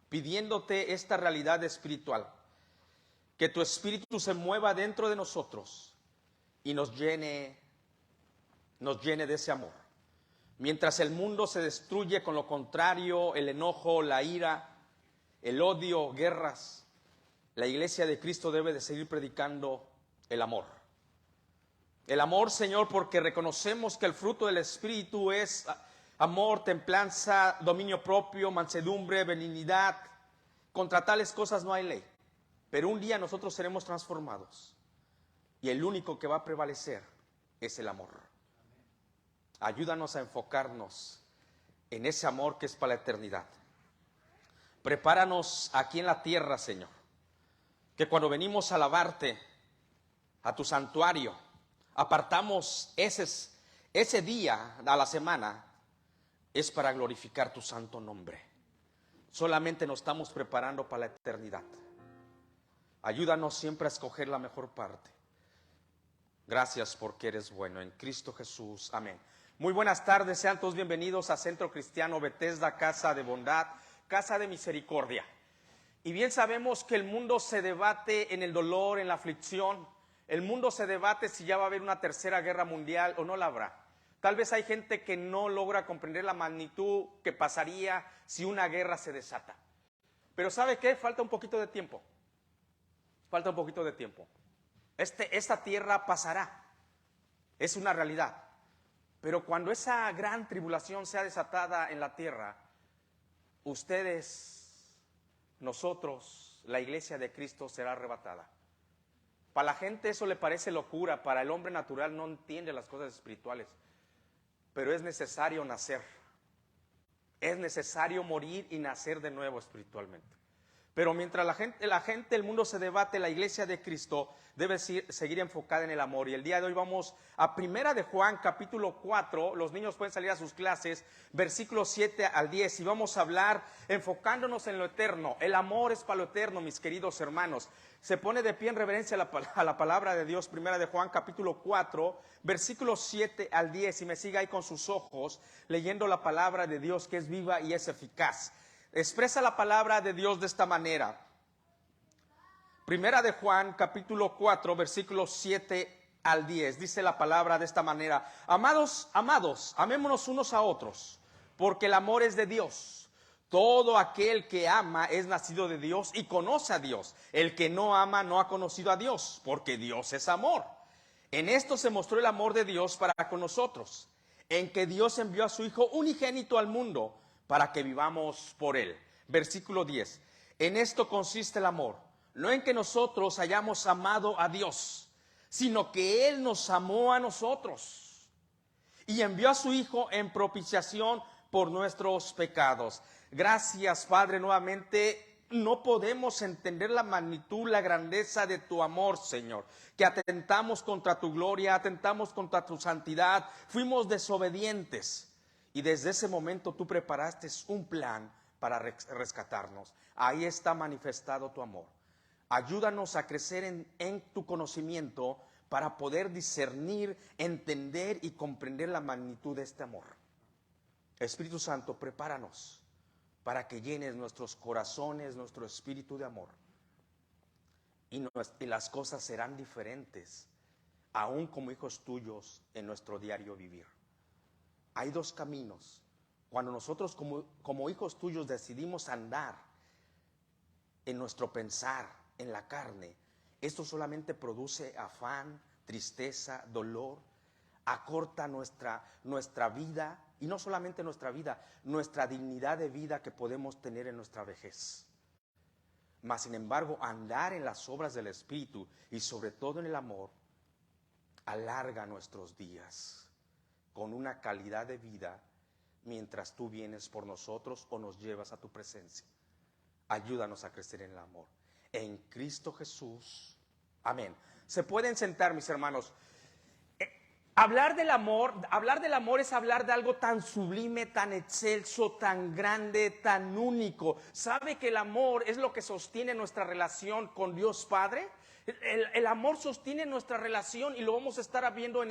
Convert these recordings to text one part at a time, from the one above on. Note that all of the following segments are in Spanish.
pidiéndote esta realidad espiritual, que tu espíritu se mueva dentro de nosotros y nos llene de ese amor. Mientras el mundo se destruye con lo contrario, el enojo, la ira, el odio, guerras, la iglesia de Cristo debe de seguir predicando el amor. El amor, Señor, porque reconocemos que el fruto del Espíritu es amor, templanza, dominio propio, mansedumbre, benignidad. Contra tales cosas no hay ley. Pero un día nosotros seremos transformados y el único que va a prevalecer es el amor. Ayúdanos a enfocarnos en ese amor que es para la eternidad. Prepáranos aquí en la tierra, Señor, que cuando venimos a alabarte, a tu santuario, apartamos ese día a la semana, es para glorificar tu santo nombre. Solamente nos estamos preparando para la eternidad. Ayúdanos siempre a escoger la mejor parte. Gracias porque eres bueno. En Cristo Jesús. Amén. Muy buenas tardes. Sean todos bienvenidos a Centro Cristiano Bethesda, Casa de Bondad, Casa de Misericordia. Y bien sabemos que el mundo se debate en el dolor, en la aflicción. El mundo se debate si ya va a haber una tercera guerra mundial o no la habrá. Tal vez hay gente que no logra comprender la magnitud que pasaría si una guerra se desata. Pero ¿sabe qué? Falta un poquito de tiempo. Falta un poquito de tiempo. Esta tierra pasará. Es una realidad. Pero cuando esa gran tribulación sea desatada en la tierra, ustedes, nosotros, la iglesia de Cristo será arrebatada. Para la gente eso le parece locura. Para el hombre natural no entiende las cosas espirituales. Pero es necesario nacer. Es necesario morir y nacer de nuevo espiritualmente. Pero mientras la gente, el mundo se debate, la iglesia de Cristo debe seguir enfocada en el amor. Y el día de hoy vamos a 1 de Juan, capítulo 4. Los niños pueden salir a sus clases, versículos 7 al 10. Y vamos a hablar enfocándonos en lo eterno. El amor es para lo eterno, mis queridos hermanos. Se pone de pie en reverencia a la palabra de Dios. 1 de Juan, capítulo 4, versículos 7 al 10. Y me siga ahí con sus ojos, leyendo la palabra de Dios que es viva y es eficaz. Expresa la palabra de Dios de esta manera. 1 de Juan, capítulo 4, versículos 7 al 10. Dice la palabra de esta manera. Amados, amémonos unos a otros, porque el amor es de Dios. Todo aquel que ama es nacido de Dios y conoce a Dios. El que no ama no ha conocido a Dios, porque Dios es amor. En esto se mostró el amor de Dios para con nosotros, en que Dios envió a su Hijo unigénito al mundo, para que vivamos por Él. Versículo 10. En esto consiste el amor, no en que nosotros hayamos amado a Dios, sino que Él nos amó a nosotros y envió a su Hijo en propiciación por nuestros pecados. Gracias, Padre, nuevamente. No podemos entender la magnitud, la grandeza de tu amor, Señor, que atentamos contra tu gloria, atentamos contra tu santidad, fuimos desobedientes. Y desde ese momento tú preparaste un plan para rescatarnos. Ahí está manifestado tu amor. Ayúdanos a crecer en tu conocimiento para poder discernir, entender y comprender la magnitud de este amor. Espíritu Santo, prepáranos para que llenes nuestros corazones, nuestro espíritu de amor. Y las cosas serán diferentes, aún como hijos tuyos en nuestro diario vivir. Hay dos caminos. Cuando nosotros como hijos tuyos decidimos andar en nuestro pensar, en la carne, esto solamente produce afán, tristeza, dolor, acorta nuestra vida, y no solamente nuestra vida, nuestra dignidad de vida que podemos tener en nuestra vejez. Mas sin embargo, andar en las obras del Espíritu y sobre todo en el amor, alarga nuestros días con una calidad de vida mientras tú vienes por nosotros o nos llevas a tu presencia. Ayúdanos a crecer en el amor. En Cristo Jesús. Amén. Se pueden sentar, mis hermanos. Hablar del amor es hablar de algo tan sublime, tan excelso, tan grande, tan único. ¿Sabe que el amor es lo que sostiene nuestra relación con Dios Padre? El amor sostiene nuestra relación y lo vamos a estar viendo en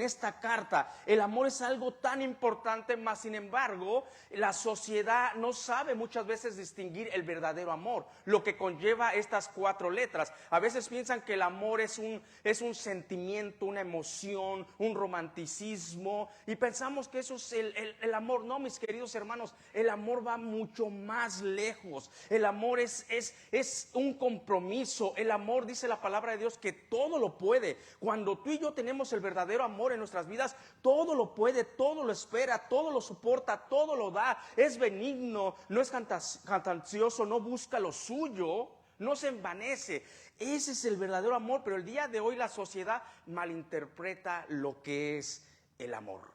esta carta. El amor es algo tan importante, mas sin embargo, la sociedad no sabe muchas veces distinguir el verdadero amor, lo que conlleva estas 4 letras. A veces piensan que el amor es un sentimiento, una emoción, un romanticismo, y pensamos que eso es el amor. No, mis queridos hermanos, el amor va mucho más lejos. El amor es un compromiso. El amor, dice la palabra de Dios, que todo lo puede. Cuando tú y yo tenemos el verdadero amor en nuestras vidas, todo lo puede, todo lo espera, todo lo soporta, todo lo da. Es benigno, no es jactancioso, no busca lo suyo, no se envanece. Ese es el verdadero amor. Pero el día de hoy la sociedad malinterpreta lo que es el amor.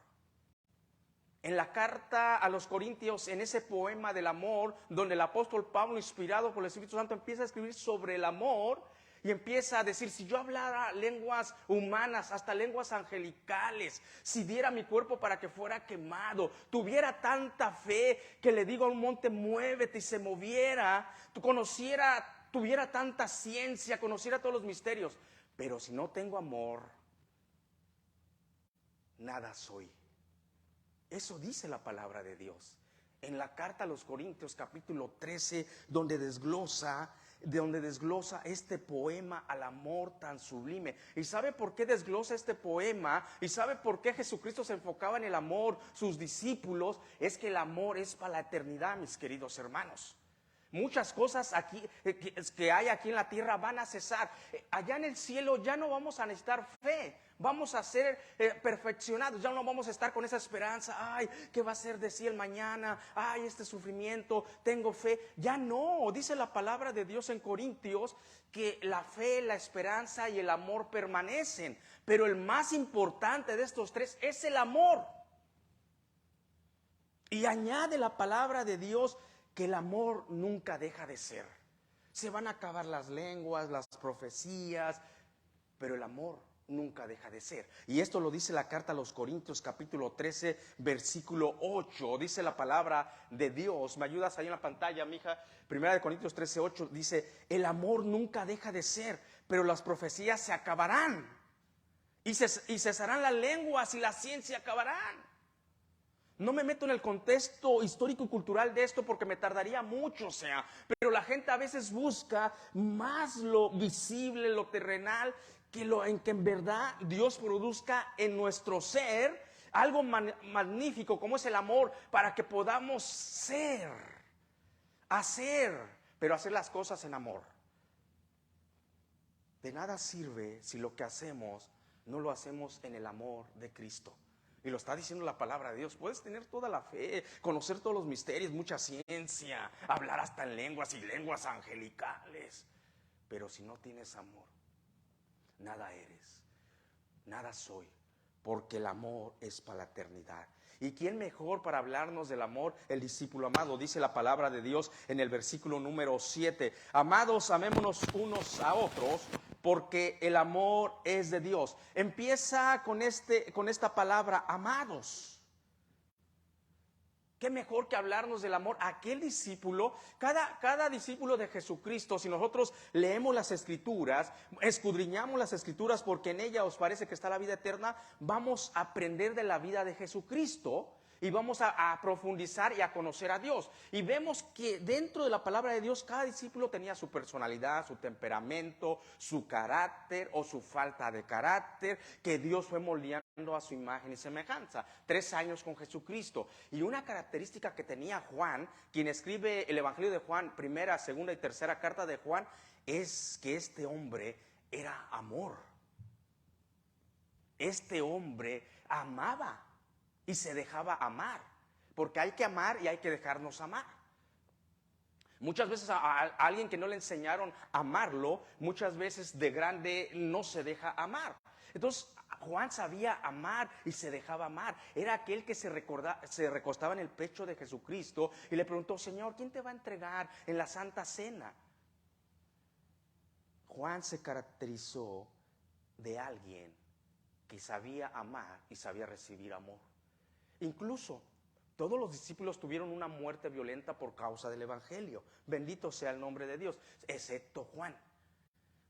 En la carta a los Corintios, en ese poema del amor, donde el apóstol Pablo, inspirado por el Espíritu Santo, empieza a escribir sobre el amor y empieza a decir: si yo hablara lenguas humanas, hasta lenguas angelicales, si diera mi cuerpo para que fuera quemado, tuviera tanta fe que le digo a un monte: muévete, y se moviera, tuviera tanta ciencia, conociera todos los misterios, pero si no tengo amor, nada soy. Eso dice la palabra de Dios. En la carta a los Corintios, capítulo 13, donde desglosa este poema al amor tan sublime. ¿Y sabe por qué desglosa este poema? ¿Y sabe por qué Jesucristo se enfocaba en el amor, sus discípulos? Es que el amor es para la eternidad, mis queridos hermanos. Muchas cosas aquí que hay aquí en la tierra van a cesar. Allá en el cielo ya no vamos a necesitar fe. Vamos a ser perfeccionados. Ya no vamos a estar con esa esperanza. Ay, ¿qué va a ser de sí el mañana? Ay, este sufrimiento, tengo fe. Ya no, dice la palabra de Dios en Corintios que la fe, la esperanza y el amor permanecen. Pero el más importante de estos 3 es el amor. Y añade la palabra de Dios que el amor nunca deja de ser. Se van a acabar las lenguas, las profecías, pero el amor nunca deja de ser. Y esto lo dice la carta a los Corintios, capítulo 13, versículo 8. Dice la palabra de Dios. ¿Me ayudas ahí en la pantalla, mija? Primera de Corintios 13, 8 dice: el amor nunca deja de ser, pero las profecías se acabarán. Y cesarán las lenguas y la ciencia acabarán. No me meto en el contexto histórico y cultural de esto porque me tardaría mucho, pero la gente a veces busca más lo visible, lo terrenal, en que en verdad Dios produzca en nuestro ser algo magnífico como es el amor, para que podamos pero hacer las cosas en amor. De nada sirve si lo que hacemos no lo hacemos en el amor de Cristo. Y lo está diciendo la palabra de Dios. Puedes tener toda la fe, conocer todos los misterios, mucha ciencia, hablar hasta en lenguas y lenguas angelicales, pero si no tienes amor, nada eres, nada soy, porque el amor es para la eternidad. ¿Y quién mejor para hablarnos del amor? El discípulo amado. Dice la palabra de Dios en el versículo número 7: amados, amémonos unos a otros, porque el amor es de Dios. Empieza con esta palabra, amados. ¿Qué mejor que hablarnos del amor? Aquel discípulo, cada discípulo de Jesucristo, si nosotros leemos las Escrituras, escudriñamos las Escrituras, porque en ella os parece que está la vida eterna, vamos a aprender de la vida de Jesucristo y vamos a profundizar y a conocer a Dios. Y vemos que dentro de la palabra de Dios, cada discípulo tenía su personalidad, su temperamento, su carácter o su falta de carácter, que Dios fue moldeando a su imagen y semejanza. 3 años con Jesucristo. Y una característica que tenía Juan, quien escribe el Evangelio de Juan, primera, segunda y tercera carta de Juan, es que este hombre era amor. Este hombre amaba y se dejaba amar, porque hay que amar y hay que dejarnos amar. Muchas veces a alguien que no le enseñaron a amarlo, muchas veces de grande no se deja amar. Entonces Juan sabía amar y se dejaba amar. Era aquel que se recostaba en el pecho de Jesucristo y le preguntó: Señor, ¿quién te va a entregar en la Santa Cena? Juan se caracterizó de alguien que sabía amar y sabía recibir amor. Incluso todos los discípulos tuvieron una muerte violenta por causa del Evangelio. Bendito sea el nombre de Dios, excepto Juan.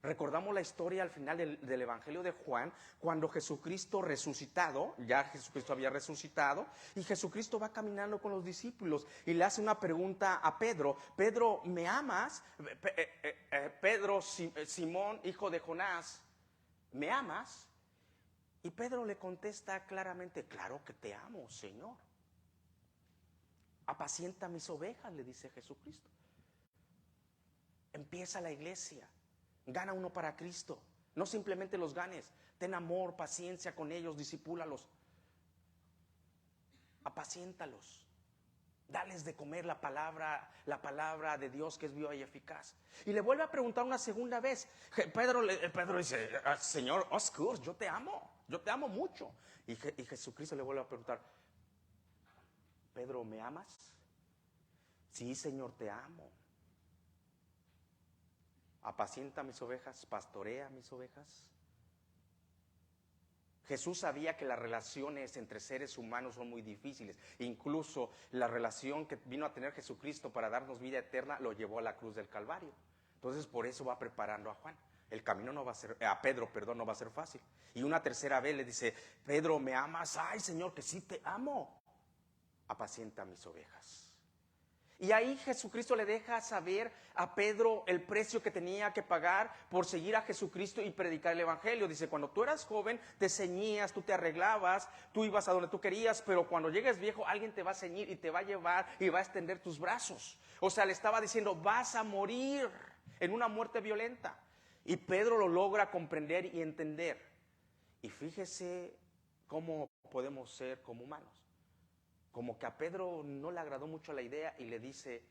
Recordamos la historia al final del Evangelio de Juan, cuando Jesucristo resucitado, ya Jesucristo había resucitado, y Jesucristo va caminando con los discípulos y le hace una pregunta a Pedro: Pedro, ¿me amas? Pedro, Simón, hijo de Jonás, ¿me amas? Y Pedro le contesta claramente: claro que te amo, Señor. Apacienta mis ovejas, le dice Jesucristo. Empieza la iglesia. Gana uno para Cristo. No simplemente los ganes. Ten amor, paciencia con ellos, discipúlalos. Apaciéntalos. Dales de comer la palabra de Dios, que es viva y eficaz. Y le vuelve a preguntar una segunda vez. Pedro dice: Señor, of course, yo te amo mucho. Y Jesucristo le vuelve a preguntar: Pedro, ¿me amas? Sí, Señor, te amo. Apacienta mis ovejas, pastorea mis ovejas. Jesús sabía que las relaciones entre seres humanos son muy difíciles. Incluso la relación que vino a tener Jesucristo para darnos vida eterna lo llevó a la cruz del Calvario. Entonces, por eso va preparando a Juan. El camino no va a ser, a Pedro, perdón, no va a ser fácil. Y una tercera vez le dice: Pedro, ¿me amas? Ay, Señor, que sí te amo. Apacienta mis ovejas. Y ahí Jesucristo le deja saber a Pedro el precio que tenía que pagar por seguir a Jesucristo y predicar el Evangelio. Dice: cuando tú eras joven te ceñías, tú te arreglabas, tú ibas a donde tú querías, pero cuando llegues viejo alguien te va a ceñir y te va a llevar y va a extender tus brazos. O sea, le estaba diciendo: vas a morir en una muerte violenta. Y Pedro lo logra comprender y entender. Y fíjese cómo podemos ser como humanos. Como que a Pedro no le agradó mucho la idea y le dice: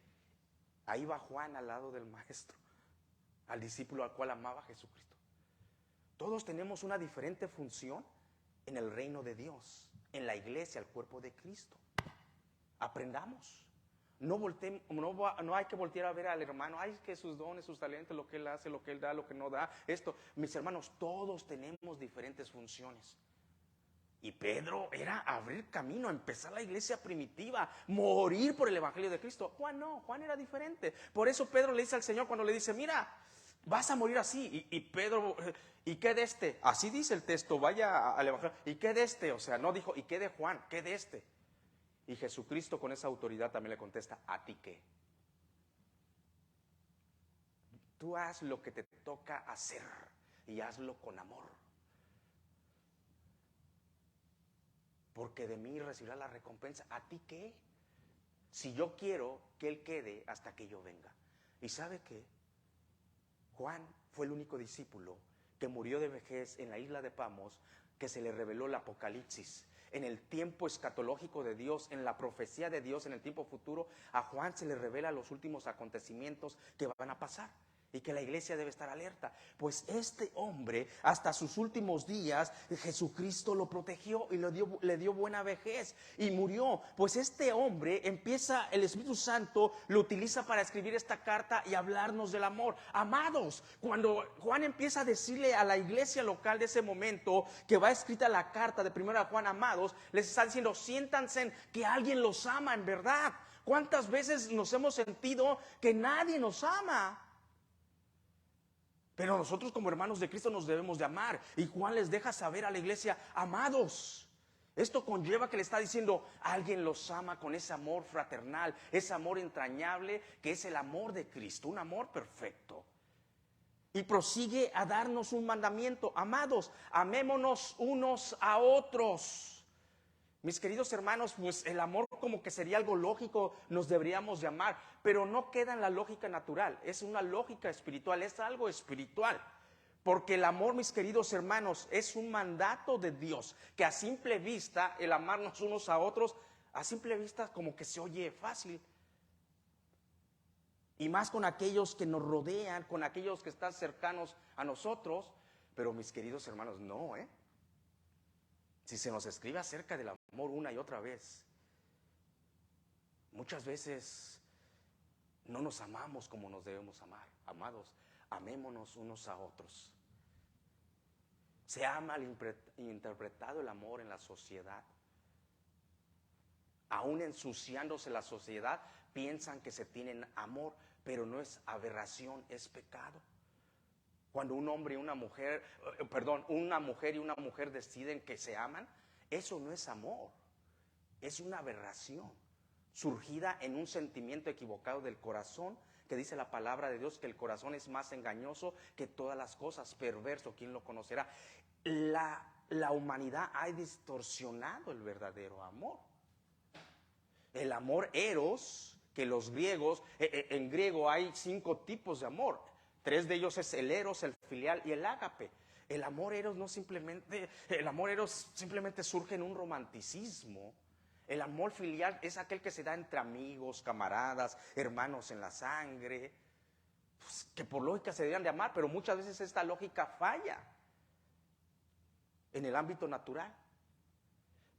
ahí va Juan al lado del maestro, al discípulo al cual amaba Jesucristo. Todos tenemos una diferente función en el reino de Dios, en la iglesia, el cuerpo de Cristo. Aprendamos. No hay que voltear a ver al hermano: ay, que sus dones, sus talentos, lo que él hace, lo que él da, lo que no da. Esto, mis hermanos, todos tenemos diferentes funciones. Y Pedro era abrir camino, empezar la iglesia primitiva, morir por el Evangelio de Cristo. Juan no, Juan era diferente. Por eso Pedro le dice al Señor cuando le dice: mira, vas a morir así. Y Pedro: ¿y qué de este? Así dice el texto, vaya al Evangelio. ¿Y qué de este? O sea, no dijo: ¿y qué de Juan? ¿Qué de este? Y Jesucristo con esa autoridad también le contesta: ¿a ti qué? Tú haz lo que te toca hacer y hazlo con amor. Porque de mí recibirá la recompensa. ¿A ti qué? Si yo quiero que él quede hasta que yo venga. ¿Y sabe qué? Juan fue el único discípulo que murió de vejez en la isla de Pamos, que se le reveló el Apocalipsis. En el tiempo escatológico de Dios, en la profecía de Dios, en el tiempo futuro, a Juan se le revela los últimos acontecimientos que van a pasar. Y que la iglesia debe estar alerta. Pues este hombre, hasta sus últimos días, Jesucristo lo protegió y le dio buena vejez. Y murió. Pues este hombre empieza, el Espíritu Santo lo utiliza para escribir esta carta y hablarnos del amor. Amados, cuando Juan empieza a decirle a la iglesia local de ese momento que va escrita la carta de 1 Juan: amados, les está diciendo: siéntanse que alguien los ama en verdad. ¿Cuántas veces nos hemos sentido que nadie nos ama? Pero nosotros como hermanos de Cristo nos debemos de amar. Y Juan les deja saber a la iglesia: amados. Esto conlleva que le está diciendo: alguien los ama con ese amor fraternal, ese amor entrañable que es el amor de Cristo, un amor perfecto. Y prosigue a darnos un mandamiento: amados, amémonos unos a otros. Mis queridos hermanos, pues el amor como que sería algo lógico, nos deberíamos de amar, pero no queda en la lógica natural, es una lógica espiritual, es algo espiritual. Porque el amor, mis queridos hermanos, es un mandato de Dios, que a simple vista, el amarnos unos a otros, a simple vista como que se oye fácil. Y más con aquellos que nos rodean, con aquellos que están cercanos a nosotros. Pero mis queridos hermanos, no, si se nos escribe acerca del amor una y otra vez, muchas veces no nos amamos como nos debemos amar. Amados, amémonos unos a otros. Se ha malinterpretado el amor en la sociedad. Aún ensuciándose la sociedad, piensan que se tienen amor, pero no es aberración, es pecado. Cuando un hombre y una mujer, una mujer y una mujer deciden que se aman, eso no es amor, es una aberración, surgida en un sentimiento equivocado del corazón, que dice la palabra de Dios que el corazón es más engañoso que todas las cosas, perverso, ¿quién lo conocerá? La humanidad ha distorsionado el verdadero amor. El amor eros, que los griegos, en griego hay 5 tipos de amor. 3 de ellos es el eros, el filial y el ágape. El amor eros simplemente surge en un romanticismo. El amor filial es aquel que se da entre amigos, camaradas, hermanos en la sangre, pues, que por lógica se deberían de amar, pero muchas veces esta lógica falla en el ámbito natural.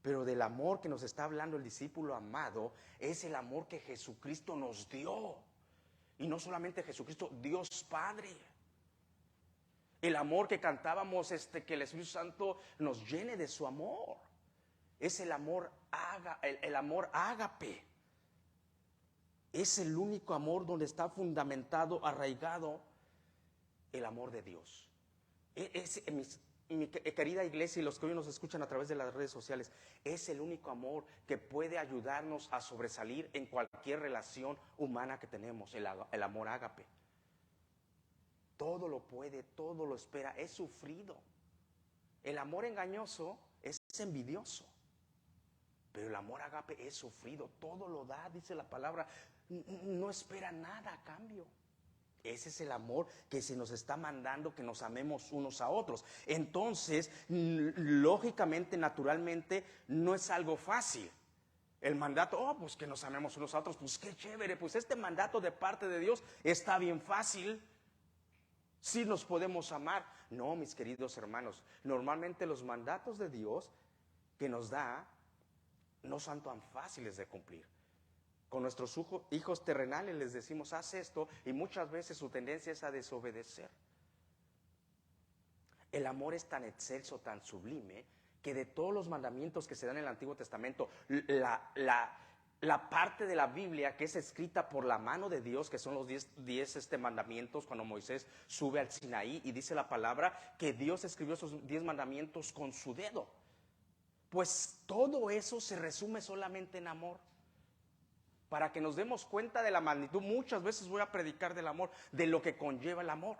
Pero del amor que nos está hablando el discípulo amado es el amor que Jesucristo nos dio. Y no solamente Jesucristo, Dios Padre. El amor que cantábamos, que el Espíritu Santo nos llene de su amor. Es el amor ágape. Es el único amor donde está fundamentado, arraigado el amor de Dios. Mi querida iglesia y los que hoy nos escuchan a través de las redes sociales, es el único amor que puede ayudarnos a sobresalir en cualquier relación humana que tenemos, el amor ágape. Todo lo puede, todo lo espera, es sufrido. El amor engañoso es envidioso, pero el amor ágape es sufrido, todo lo da, dice la palabra, no espera nada a cambio. Ese es el amor que se nos está mandando, que nos amemos unos a otros. Entonces, lógicamente, naturalmente, no es algo fácil. El mandato, pues que nos amemos unos a otros, pues qué chévere, pues este mandato de parte de Dios está bien fácil. Sí nos podemos amar. No, mis queridos hermanos, normalmente los mandatos de Dios que nos da no son tan fáciles de cumplir. Con nuestros hijos terrenales les decimos, haz esto, y muchas veces su tendencia es a desobedecer. El amor es tan excelso, tan sublime, que de todos los mandamientos que se dan en el Antiguo Testamento, la parte de la Biblia que es escrita por la mano de Dios, que son los 10 mandamientos, cuando Moisés sube al Sinaí y dice la palabra que Dios escribió esos 10 mandamientos con su dedo. Pues todo eso se resume solamente en amor. Para que nos demos cuenta de la magnitud, muchas veces voy a predicar del amor, de lo que conlleva el amor.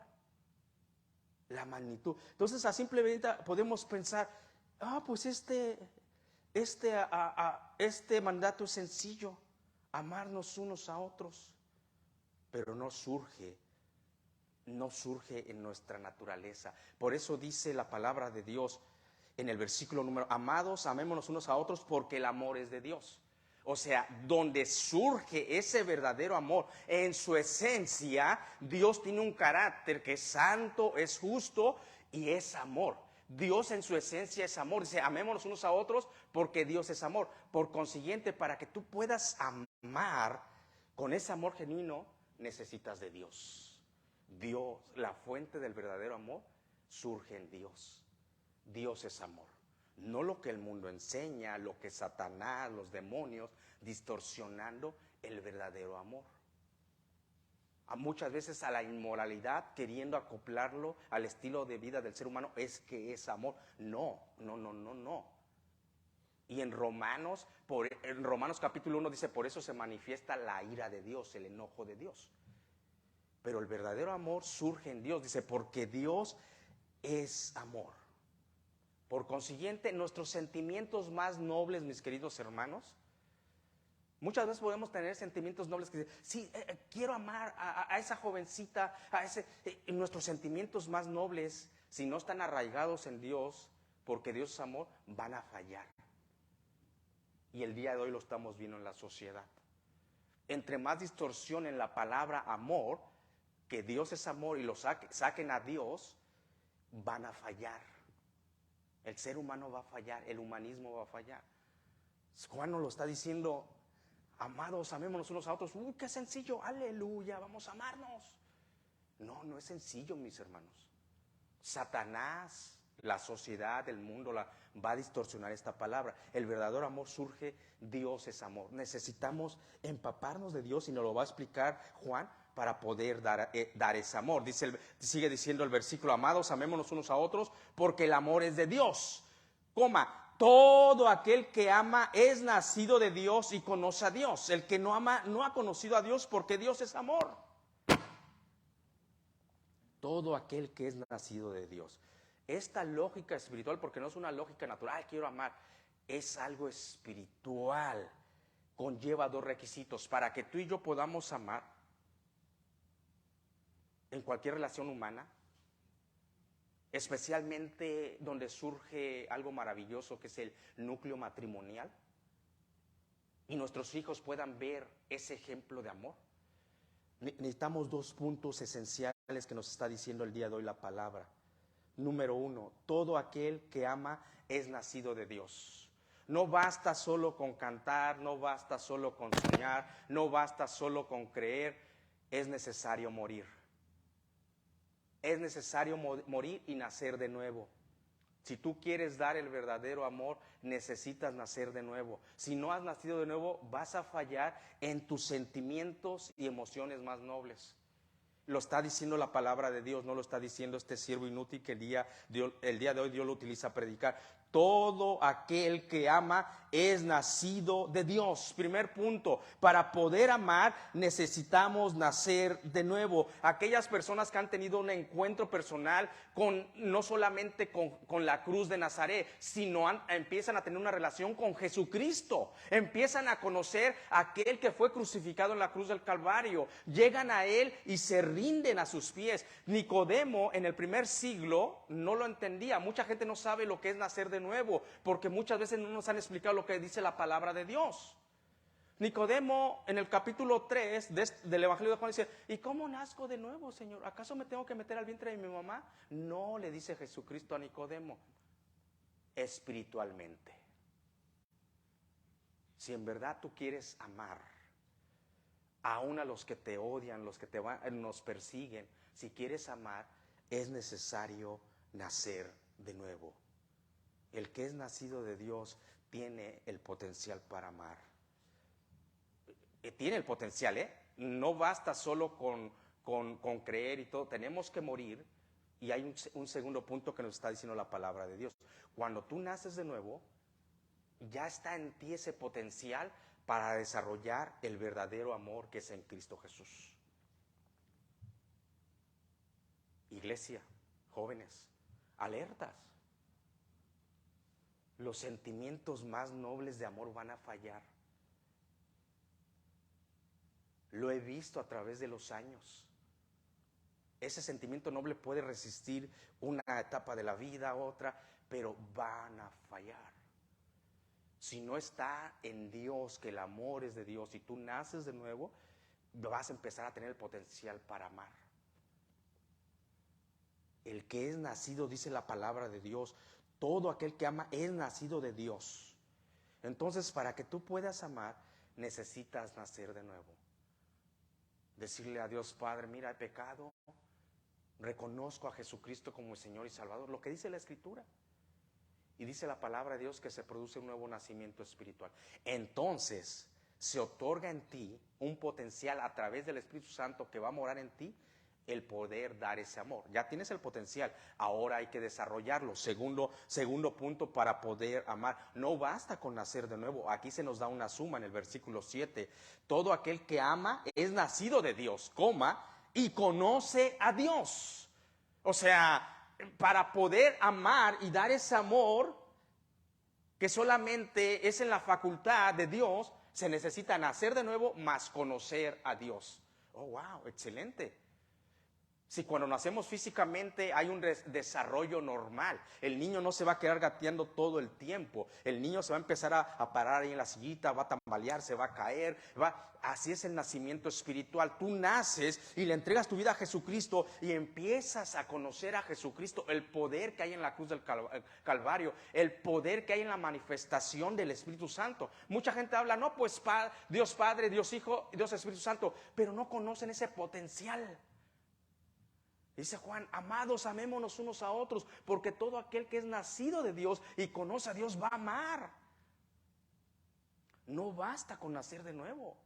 La magnitud. Entonces, a simple vista podemos pensar, pues este mandato es sencillo, amarnos unos a otros, pero no surge en nuestra naturaleza. Por eso dice la palabra de Dios en el versículo número, amados, amémonos unos a otros porque el amor es de Dios. O sea, donde surge ese verdadero amor, en su esencia, Dios tiene un carácter que es santo, es justo y es amor. Dios en su esencia es amor. Dice, amémonos unos a otros porque Dios es amor. Por consiguiente, para que tú puedas amar con ese amor genuino, necesitas de Dios. Dios, la fuente del verdadero amor, surge en Dios. Dios es amor. No lo que el mundo enseña, lo que Satanás, los demonios, distorsionando el verdadero amor. Muchas veces a la inmoralidad, queriendo acoplarlo al estilo de vida del ser humano, es que es amor. No. Y en Romanos capítulo 1 dice, por eso se manifiesta la ira de Dios, el enojo de Dios. Pero el verdadero amor surge en Dios, dice, porque Dios es amor. Por consiguiente, nuestros sentimientos más nobles, mis queridos hermanos, muchas veces podemos tener sentimientos nobles que dicen, sí, quiero amar a esa jovencita, nuestros sentimientos más nobles, si no están arraigados en Dios, porque Dios es amor, van a fallar. Y el día de hoy lo estamos viendo en la sociedad. Entre más distorsión en la palabra amor, que Dios es amor y lo saquen a Dios, van a fallar. El ser humano va a fallar, el humanismo va a fallar. Juan nos lo está diciendo, amados, amémonos unos a otros. Uy, qué sencillo, aleluya, vamos a amarnos. No es sencillo, mis hermanos. Satanás La sociedad, el mundo va a distorsionar esta palabra. El verdadero amor surge, Dios es amor. Necesitamos empaparnos de Dios y nos lo va a explicar Juan para poder dar ese amor. Sigue diciendo el versículo: amados, amémonos unos a otros porque el amor es de Dios. Todo aquel que ama es nacido de Dios y conoce a Dios. El que no ama no ha conocido a Dios, porque Dios es amor. Todo aquel que es nacido de Dios. Esta lógica espiritual, porque no es una lógica natural, quiero amar, es algo espiritual. Conlleva dos requisitos para que tú y yo podamos amar en cualquier relación humana, especialmente donde surge algo maravilloso que es el núcleo matrimonial, y nuestros hijos puedan ver ese ejemplo de amor. Necesitamos dos puntos esenciales que nos está diciendo el día de hoy la palabra. Número uno, todo aquel que ama es nacido de Dios. No basta solo con cantar, no basta solo con soñar, no basta solo con creer, es necesario morir. Es necesario morir y nacer de nuevo. Si tú quieres dar el verdadero amor, necesitas nacer de nuevo. Si no has nacido de nuevo, vas a fallar en tus sentimientos y emociones más nobles. Lo está diciendo la palabra de Dios, no lo está diciendo este siervo inútil que el día de hoy Dios lo utiliza a predicar. Todo aquel que ama es nacido de Dios. Primer punto, para poder amar necesitamos nacer de nuevo. Aquellas personas que han tenido un encuentro personal no solamente con la cruz de Nazaret, sino empiezan a tener una relación con Jesucristo. Empiezan a conocer a aquel que fue crucificado en la cruz del Calvario. Llegan a Él y se rinden a sus pies. Nicodemo en el primer siglo no lo entendía. Mucha gente no sabe lo que es nacer de nuevo, porque muchas veces no nos han explicado lo que dice la palabra de Dios. Nicodemo en el capítulo 3 del Evangelio de Juan dice: ¿y cómo nazco de nuevo, Señor? ¿Acaso me tengo que meter al vientre de mi mamá? No, le dice Jesucristo a Nicodemo, espiritualmente. Si en verdad tú quieres amar, aún a los que te odian, los que nos persiguen, si quieres amar, es necesario nacer de nuevo. El que es nacido de Dios tiene el potencial para amar. Tiene el potencial, no basta solo con creer y todo, tenemos que morir. Y hay un segundo punto que nos está diciendo la palabra de Dios. Cuando tú naces de nuevo, ya está en ti ese potencial para desarrollar el verdadero amor que es en Cristo Jesús. Iglesia, jóvenes, alertas. Los sentimientos más nobles de amor van a fallar. Lo he visto a través de los años. Ese sentimiento noble puede resistir una etapa de la vida, otra, pero van a fallar. Si no está en Dios, que el amor es de Dios, y tú naces de nuevo, vas a empezar a tener el potencial para amar. El que es nacido, dice la palabra de Dios, todo aquel que ama es nacido de Dios. Entonces, para que tú puedas amar, necesitas nacer de nuevo. Decirle a Dios: Padre, mira, he pecado, reconozco a Jesucristo como el Señor y Salvador, lo que dice la Escritura. Y dice la palabra de Dios que se produce un nuevo nacimiento espiritual. Entonces se otorga en ti un potencial a través del Espíritu Santo que va a morar en ti, el poder dar ese amor. Ya tienes el potencial, ahora hay que desarrollarlo. Segundo punto para poder amar. No basta con nacer de nuevo. Aquí se nos da una suma en el versículo 7. Todo aquel que ama es nacido de Dios, y conoce a Dios. O sea, para poder amar y dar ese amor que solamente es en la facultad de Dios, se necesita nacer de nuevo más conocer a Dios. Oh, wow, excelente. Si cuando nacemos físicamente hay un desarrollo normal, el niño no se va a quedar gateando todo el tiempo, el niño se va a empezar a parar ahí en la sillita, va a tambalear, se va a caer, así es el nacimiento espiritual. Tú naces y le entregas tu vida a Jesucristo y empiezas a conocer a Jesucristo, el poder que hay en la cruz del Calvario, el poder que hay en la manifestación del Espíritu Santo. Mucha gente habla, no, pues Dios Padre, Dios Hijo, Dios Espíritu Santo, pero no conocen ese potencial. Dice Juan, amados, amémonos unos a otros, porque todo aquel que es nacido de Dios y conoce a Dios va a amar. No basta con nacer de nuevo.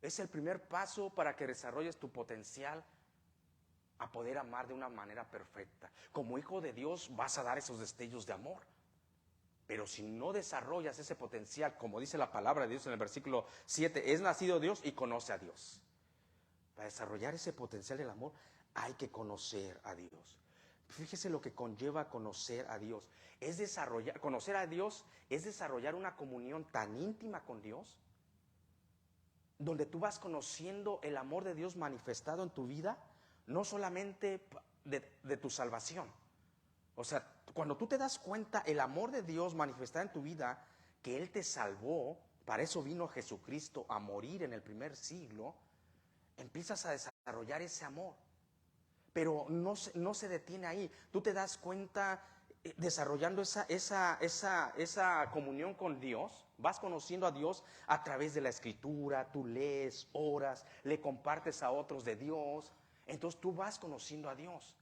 Es el primer paso para que desarrolles tu potencial a poder amar de una manera perfecta. Como hijo de Dios vas a dar esos destellos de amor. Pero si no desarrollas ese potencial, como dice la palabra de Dios en el versículo 7, es nacido de Dios y conoce a Dios. Para desarrollar ese potencial del amor hay que conocer a Dios. Fíjese lo que conlleva conocer a Dios. Conocer a Dios es desarrollar una comunión tan íntima con Dios, donde tú vas conociendo el amor de Dios manifestado en tu vida, no solamente de tu salvación. O sea, cuando tú te das cuenta el amor de Dios manifestado en tu vida, que Él te salvó, para eso vino Jesucristo a morir en el primer siglo, empiezas a desarrollar ese amor. Pero no se detiene ahí. Tú te das cuenta desarrollando esa comunión con Dios. Vas conociendo a Dios a través de la Escritura. Tú lees, oras, le compartes a otros de Dios. Entonces tú vas conociendo a Dios.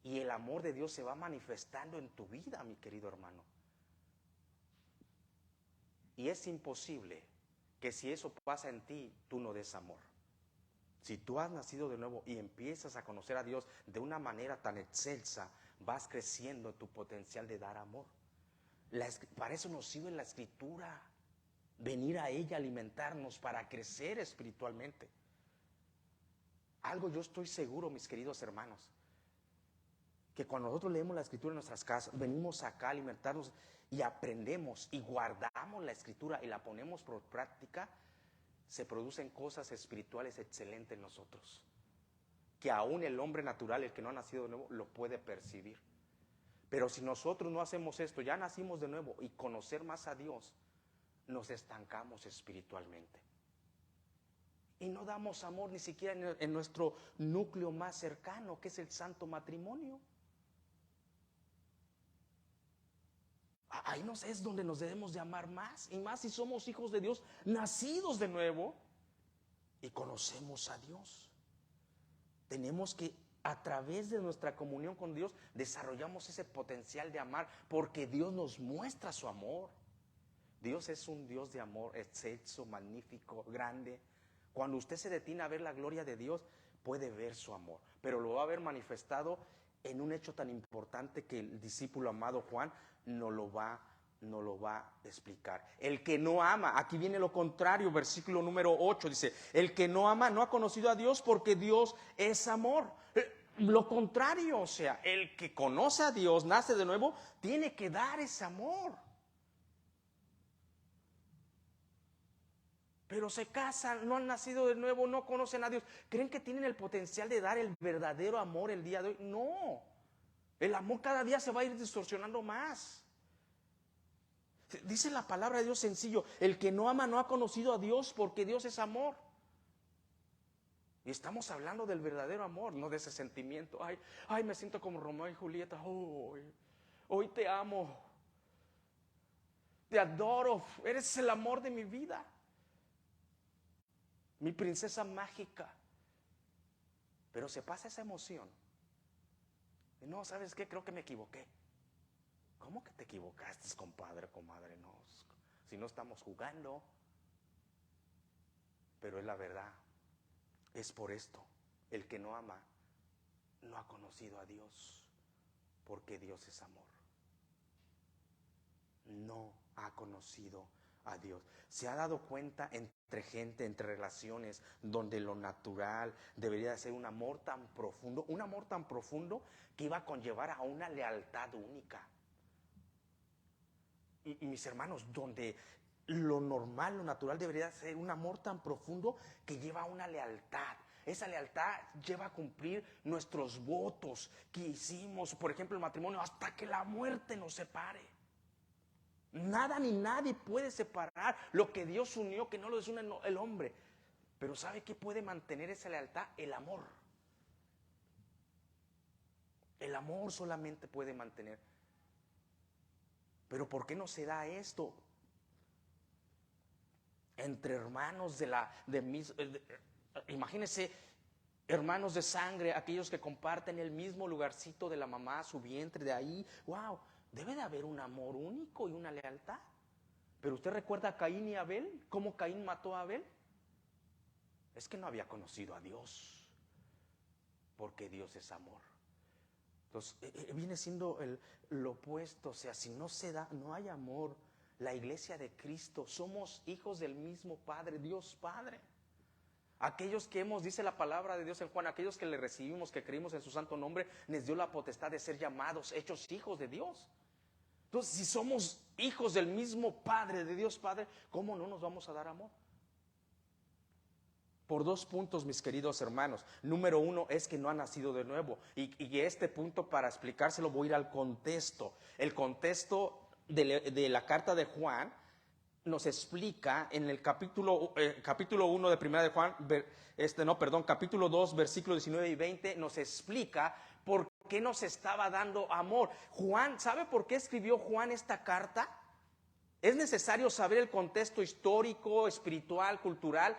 Y el amor de Dios se va manifestando en tu vida, mi querido hermano. Y es imposible que si eso pasa en ti, tú no des amor. Si tú has nacido de nuevo y empiezas a conocer a Dios de una manera tan excelsa, vas creciendo tu potencial de dar amor. Para eso nos sirve la Escritura, venir a ella, alimentarnos para crecer espiritualmente. Algo yo estoy seguro, mis queridos hermanos, que cuando nosotros leemos la Escritura en nuestras casas, venimos acá a alimentarnos y aprendemos y guardamos la Escritura y la ponemos por práctica, se producen cosas espirituales excelentes en nosotros, que aún el hombre natural, el que no ha nacido de nuevo, lo puede percibir. Pero si nosotros no hacemos esto, ya nacimos de nuevo y conocer más a Dios, nos estancamos espiritualmente. Y no damos amor ni siquiera en nuestro núcleo más cercano, que es el santo matrimonio. Ahí es donde nos debemos de amar más, y más si somos hijos de Dios, nacidos de nuevo y conocemos a Dios. Tenemos que, a través de nuestra comunión con Dios, desarrollamos ese potencial de amar, porque Dios nos muestra su amor. Dios es un Dios de amor excelso, magnífico, grande. Cuando usted se detiene a ver la gloria de Dios, puede ver su amor, pero lo va a ver manifestado en un hecho tan importante que el discípulo amado Juan no lo va a explicar. El que no ama, aquí viene lo contrario, versículo número 8 dice, el que no ama no ha conocido a Dios, porque Dios es amor. Lo contrario, o sea, el que conoce a Dios, nace de nuevo, tiene que dar ese amor. Pero se casan, no han nacido de nuevo, no conocen a Dios. ¿Creen que tienen el potencial de dar el verdadero amor el día de hoy? No. El amor cada día se va a ir distorsionando más. Dice la palabra de Dios sencillo, el que no ama no ha conocido a Dios, porque Dios es amor. Y estamos hablando del verdadero amor, no de ese sentimiento. Ay, me siento como Romeo y Julieta. Hoy te amo. Te adoro. Eres el amor de mi vida. Mi princesa mágica. Pero se pasa esa emoción. Y no, ¿sabes qué? Creo que me equivoqué. ¿Cómo que te equivocaste, compadre, comadre? No, si no estamos jugando. Pero es la verdad. Es por esto. El que no ama no ha conocido a Dios, porque Dios es amor. No ha conocido a Dios. Se ha dado cuenta entre gente, entre relaciones, donde lo natural debería ser un amor tan profundo que iba a conllevar a una lealtad única. Y mis hermanos, donde lo normal, lo natural debería ser un amor tan profundo que lleva a una lealtad. Esa lealtad lleva a cumplir nuestros votos que hicimos, por ejemplo, el matrimonio, hasta que la muerte nos separe. Nada ni nadie puede separar lo que Dios unió, que no lo desune el hombre. Pero ¿sabe qué puede mantener esa lealtad? El amor. El amor solamente puede mantener. Pero ¿por qué no se da esto? Entre hermanos imagínense hermanos de sangre, aquellos que comparten el mismo lugarcito de la mamá, su vientre, de ahí, wow, debe de haber un amor único y una lealtad. Pero usted recuerda a Caín y Abel, cómo Caín mató a Abel. Es que no había conocido a Dios, porque Dios es amor. Entonces, viene siendo lo opuesto. O sea, si no se da, no hay amor. La iglesia de Cristo, somos hijos del mismo Padre, Dios Padre. Aquellos que dice la palabra de Dios en Juan, aquellos que le recibimos, que creímos en su santo nombre, les dio la potestad de ser llamados, hechos hijos de Dios. Entonces, si somos hijos del mismo Padre, de Dios Padre, ¿cómo no nos vamos a dar amor? Por 2 puntos, mis queridos hermanos. Número 1 es que no ha nacido de nuevo. Y este punto, para explicárselo, voy a ir al contexto. El contexto de la carta de Juan nos explica en el capítulo 1 de primera de Juan, capítulo 2, versículos 19 y 20, nos explica por qué nos estaba dando amor. Juan, ¿sabe por qué escribió Juan esta carta? Es necesario saber el contexto histórico, espiritual, cultural,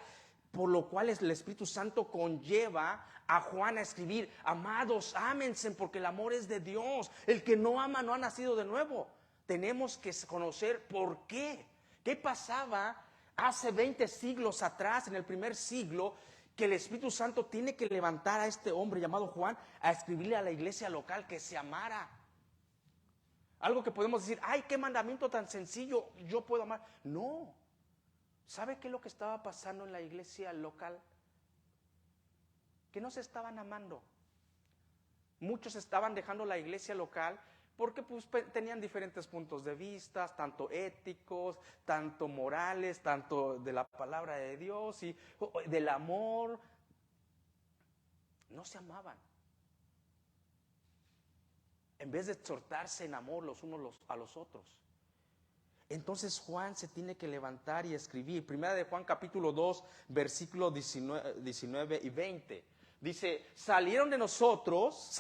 por lo cual el Espíritu Santo conlleva a Juan a escribir: amados, ámense, porque el amor es de Dios. El que no ama no ha nacido de nuevo. Tenemos que conocer por qué. ¿Qué pasaba hace 20 siglos atrás, en el primer siglo, que el Espíritu Santo tiene que levantar a este hombre llamado Juan a escribirle a la iglesia local que se amara? Algo que podemos decir: ay, qué mandamiento tan sencillo, yo puedo amar. No. ¿Sabe qué es lo que estaba pasando en la iglesia local? Que no se estaban amando. Muchos estaban dejando la iglesia local porque pues tenían diferentes puntos de vista, tanto éticos, tanto morales, tanto de la palabra de Dios y del amor. No se amaban. En vez de exhortarse en amor los unos a los otros. Entonces Juan se tiene que levantar y escribir. Primera de Juan capítulo 2, versículos 19 y 20. Dice: salieron de nosotros,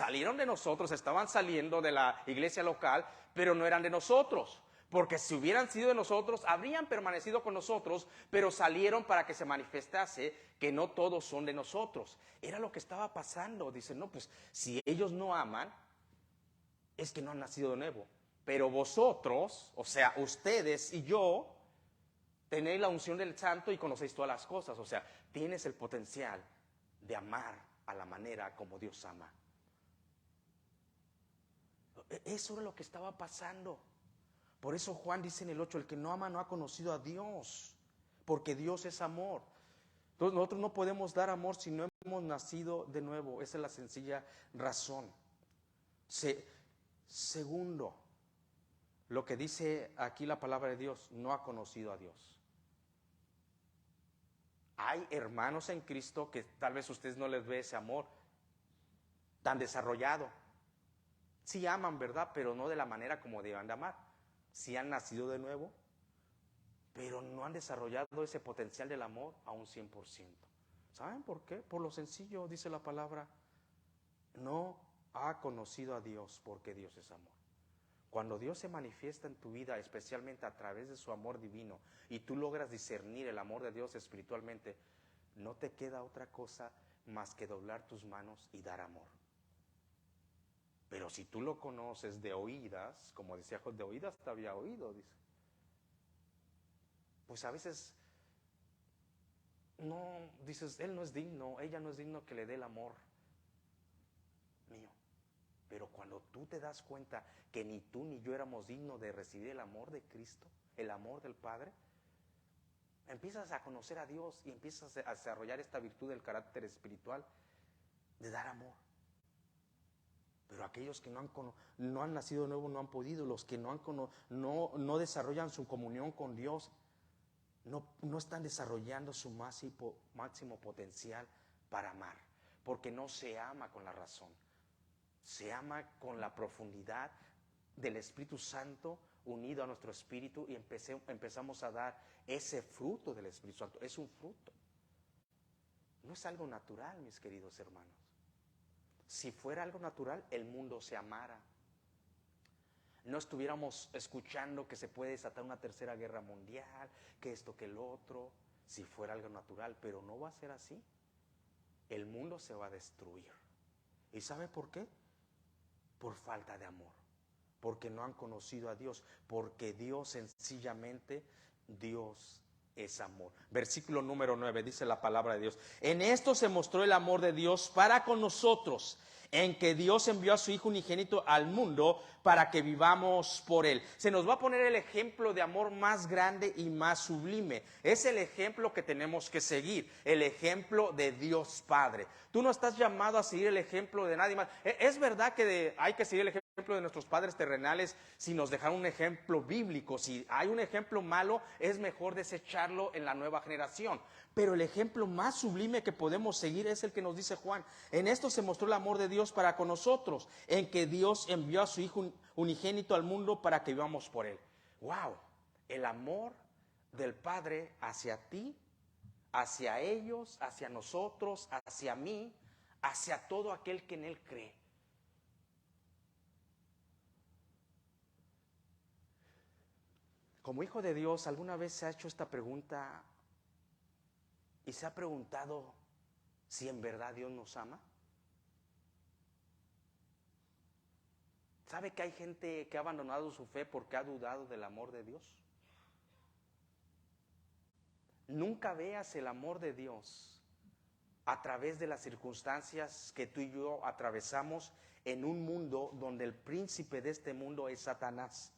estaban saliendo de la iglesia local, pero no eran de nosotros. Porque si hubieran sido de nosotros, habrían permanecido con nosotros, pero salieron para que se manifestase que no todos son de nosotros. Era lo que estaba pasando. Dice: no, pues si ellos no aman, es que no han nacido de nuevo. Pero vosotros, o sea, ustedes y yo, tenéis la unción del Santo y conocéis todas las cosas. O sea, tienes el potencial de amar a la manera como Dios ama. Eso era lo que estaba pasando. Por eso Juan dice en el 8: el que no ama no ha conocido a Dios, porque Dios es amor. Entonces nosotros no podemos dar amor si no hemos nacido de nuevo. Esa es la sencilla razón. Segundo, lo que dice aquí la palabra de Dios: no ha conocido a Dios. Hay hermanos en Cristo que tal vez ustedes no les ve ese amor tan desarrollado. Sí aman, ¿verdad? Pero no de la manera como deben de amar. Sí han nacido de nuevo, pero no han desarrollado ese potencial del amor a un 100%. ¿Saben por qué? Por lo sencillo, dice la palabra: no ha conocido a Dios, porque Dios es amor. Cuando Dios se manifiesta en tu vida, especialmente a través de su amor divino, y tú logras discernir el amor de Dios espiritualmente, no te queda otra cosa más que doblar tus manos y dar amor. Pero si tú lo conoces de oídas, como decía Job, de oídas te había oído, dice, pues a veces no, dices, él no es digno, ella no es digno que le dé el amor mío. Pero cuando tú te das cuenta que ni tú ni yo éramos dignos de recibir el amor de Cristo, el amor del Padre, empiezas a conocer a Dios y empiezas a desarrollar esta virtud del carácter espiritual de dar amor. Pero aquellos que no han nacido de nuevo no han podido. Los que no desarrollan su comunión con Dios, no están desarrollando su máximo potencial para amar. Porque no se ama con la razón. Se ama con la profundidad del Espíritu Santo unido a nuestro espíritu, y empezamos a dar ese fruto del Espíritu Santo. Es un fruto. No es algo natural, mis queridos hermanos. Si fuera algo natural, el mundo se amara. No estuviéramos escuchando que se puede desatar una tercera guerra mundial, que esto, que el otro, si fuera algo natural, pero no va a ser así. el mundo se va a destruir. ¿Y sabe por qué? Por falta de amor, porque no han conocido a Dios, porque Dios sencillamente, Dios es amor. Versículo número 9 dice la palabra de Dios: en esto se mostró el amor de Dios para con nosotros, en que Dios envió a su Hijo unigénito al mundo para que vivamos por Él. Se nos va a poner el ejemplo de amor más grande y más sublime. Es el ejemplo que tenemos que seguir, el ejemplo de Dios Padre. Tú no estás llamado a seguir el ejemplo de nadie más. Es verdad que hay que seguir el ejemplo de nuestros padres terrenales si nos dejaron un ejemplo bíblico. Si hay un ejemplo malo, es mejor desecharlo en la nueva generación. Pero el ejemplo más sublime que podemos seguir es el que nos dice Juan: en esto se mostró el amor de Dios para con nosotros, en que Dios envió a su Hijo unigénito al mundo para que vivamos por Él. ¡Wow! El amor del Padre hacia ti, hacia ellos, hacia nosotros, hacia mí, hacia todo aquel que en Él cree. Como hijo de Dios, ¿alguna vez se ha hecho esta pregunta y se ha preguntado si en verdad Dios nos ama? ¿Sabe que hay gente que ha abandonado su fe porque ha dudado del amor de Dios? Nunca veas el amor de Dios a través de las circunstancias que tú y yo atravesamos en un mundo donde el príncipe de este mundo es Satanás.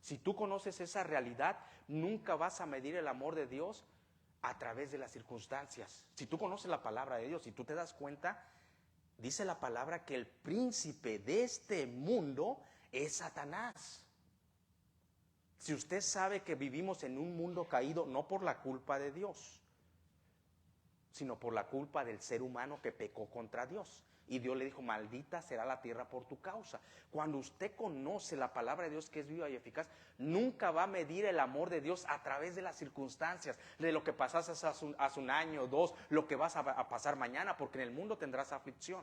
Si tú conoces esa realidad, nunca vas a medir el amor de Dios a través de las circunstancias. Si tú conoces la palabra de Dios, si tú te das cuenta, dice la palabra que el príncipe de este mundo es Satanás. Si usted sabe que vivimos en un mundo caído, no por la culpa de Dios, sino por la culpa del ser humano que pecó contra Dios. Y Dios le dijo: maldita será la tierra por tu causa. Cuando usted conoce la palabra de Dios, que es viva y eficaz, nunca va a medir el amor de Dios a través de las circunstancias, de lo que pasaste hace un año, 2, lo que vas a pasar mañana, porque en el mundo tendrás aflicción.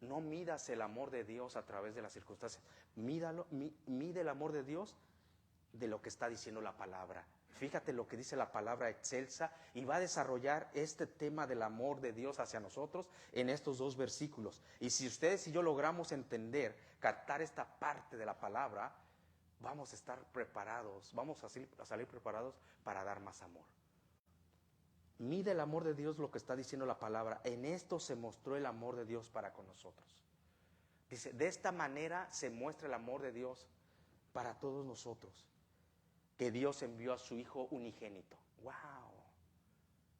No midas el amor de Dios a través de las circunstancias. Mide el amor de Dios de lo que está diciendo la palabra. Fíjate lo que dice la palabra excelsa, y va a desarrollar este tema del amor de Dios hacia nosotros en estos 2 versículos. Y si ustedes y yo logramos entender, captar esta parte de la palabra, vamos a estar preparados, vamos a salir preparados para dar más amor. Mide el amor de Dios, lo que está diciendo la palabra. En esto se mostró el amor de Dios para con nosotros. Dice: de esta manera se muestra el amor de Dios para todos nosotros, que Dios envió a su Hijo unigénito. ¡Wow!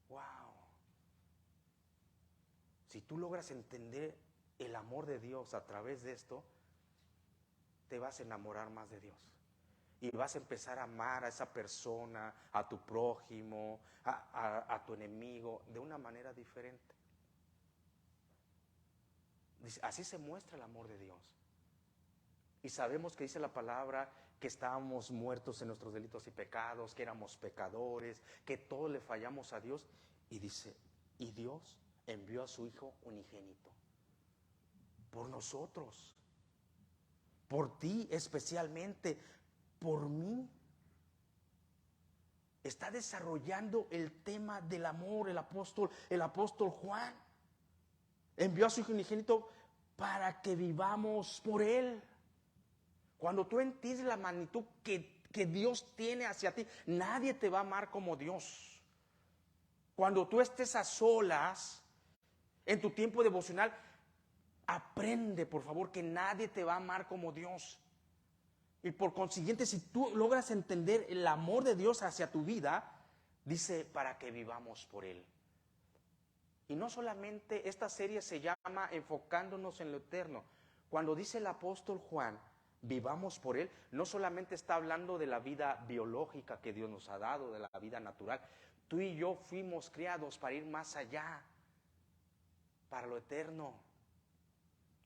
¡Wow! Si tú logras entender el amor de Dios a través de esto, te vas a enamorar más de Dios. Y vas a empezar a amar a esa persona, a tu prójimo, a tu enemigo, de una manera diferente. Así se muestra el amor de Dios. Y sabemos que dice la palabra que estábamos muertos en nuestros delitos y pecados, que éramos pecadores, que todos le fallamos a Dios. Y dice: y Dios envió a su Hijo unigénito por nosotros, por ti especialmente, por mí. Está desarrollando el tema del amor el apóstol Juan. Envió a su Hijo unigénito para que vivamos por Él. Cuando tú entiendes la magnitud que Dios tiene hacia ti, nadie te va a amar como Dios. Cuando tú estés a solas, en tu tiempo devocional, aprende, por favor, que nadie te va a amar como Dios. Y por consiguiente, si tú logras entender el amor de Dios hacia tu vida, dice: para que vivamos por Él. Y no solamente esta serie se llama Enfocándonos en lo Eterno. Cuando dice el apóstol Juan, vivamos por Él, no solamente está hablando de la vida biológica que Dios nos ha dado, de la vida natural. Tú y yo fuimos criados para ir más allá, para lo eterno.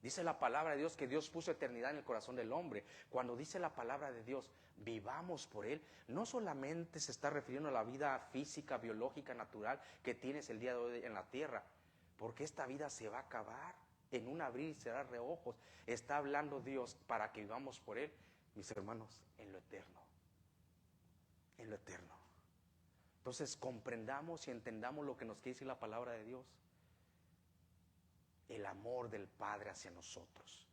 Dice la palabra de Dios que Dios puso eternidad en el corazón del hombre. Cuando dice la palabra de Dios, vivamos por Él, no solamente se está refiriendo a la vida física, biológica, natural que tienes el día de hoy en la tierra, porque esta vida se va a acabar en un abrir y cerrar de ojos. Está hablando Dios para que vivamos por Él, mis hermanos, en lo eterno. En lo eterno. Entonces comprendamos y entendamos lo que nos quiere decir la palabra de Dios. el amor del Padre hacia nosotros.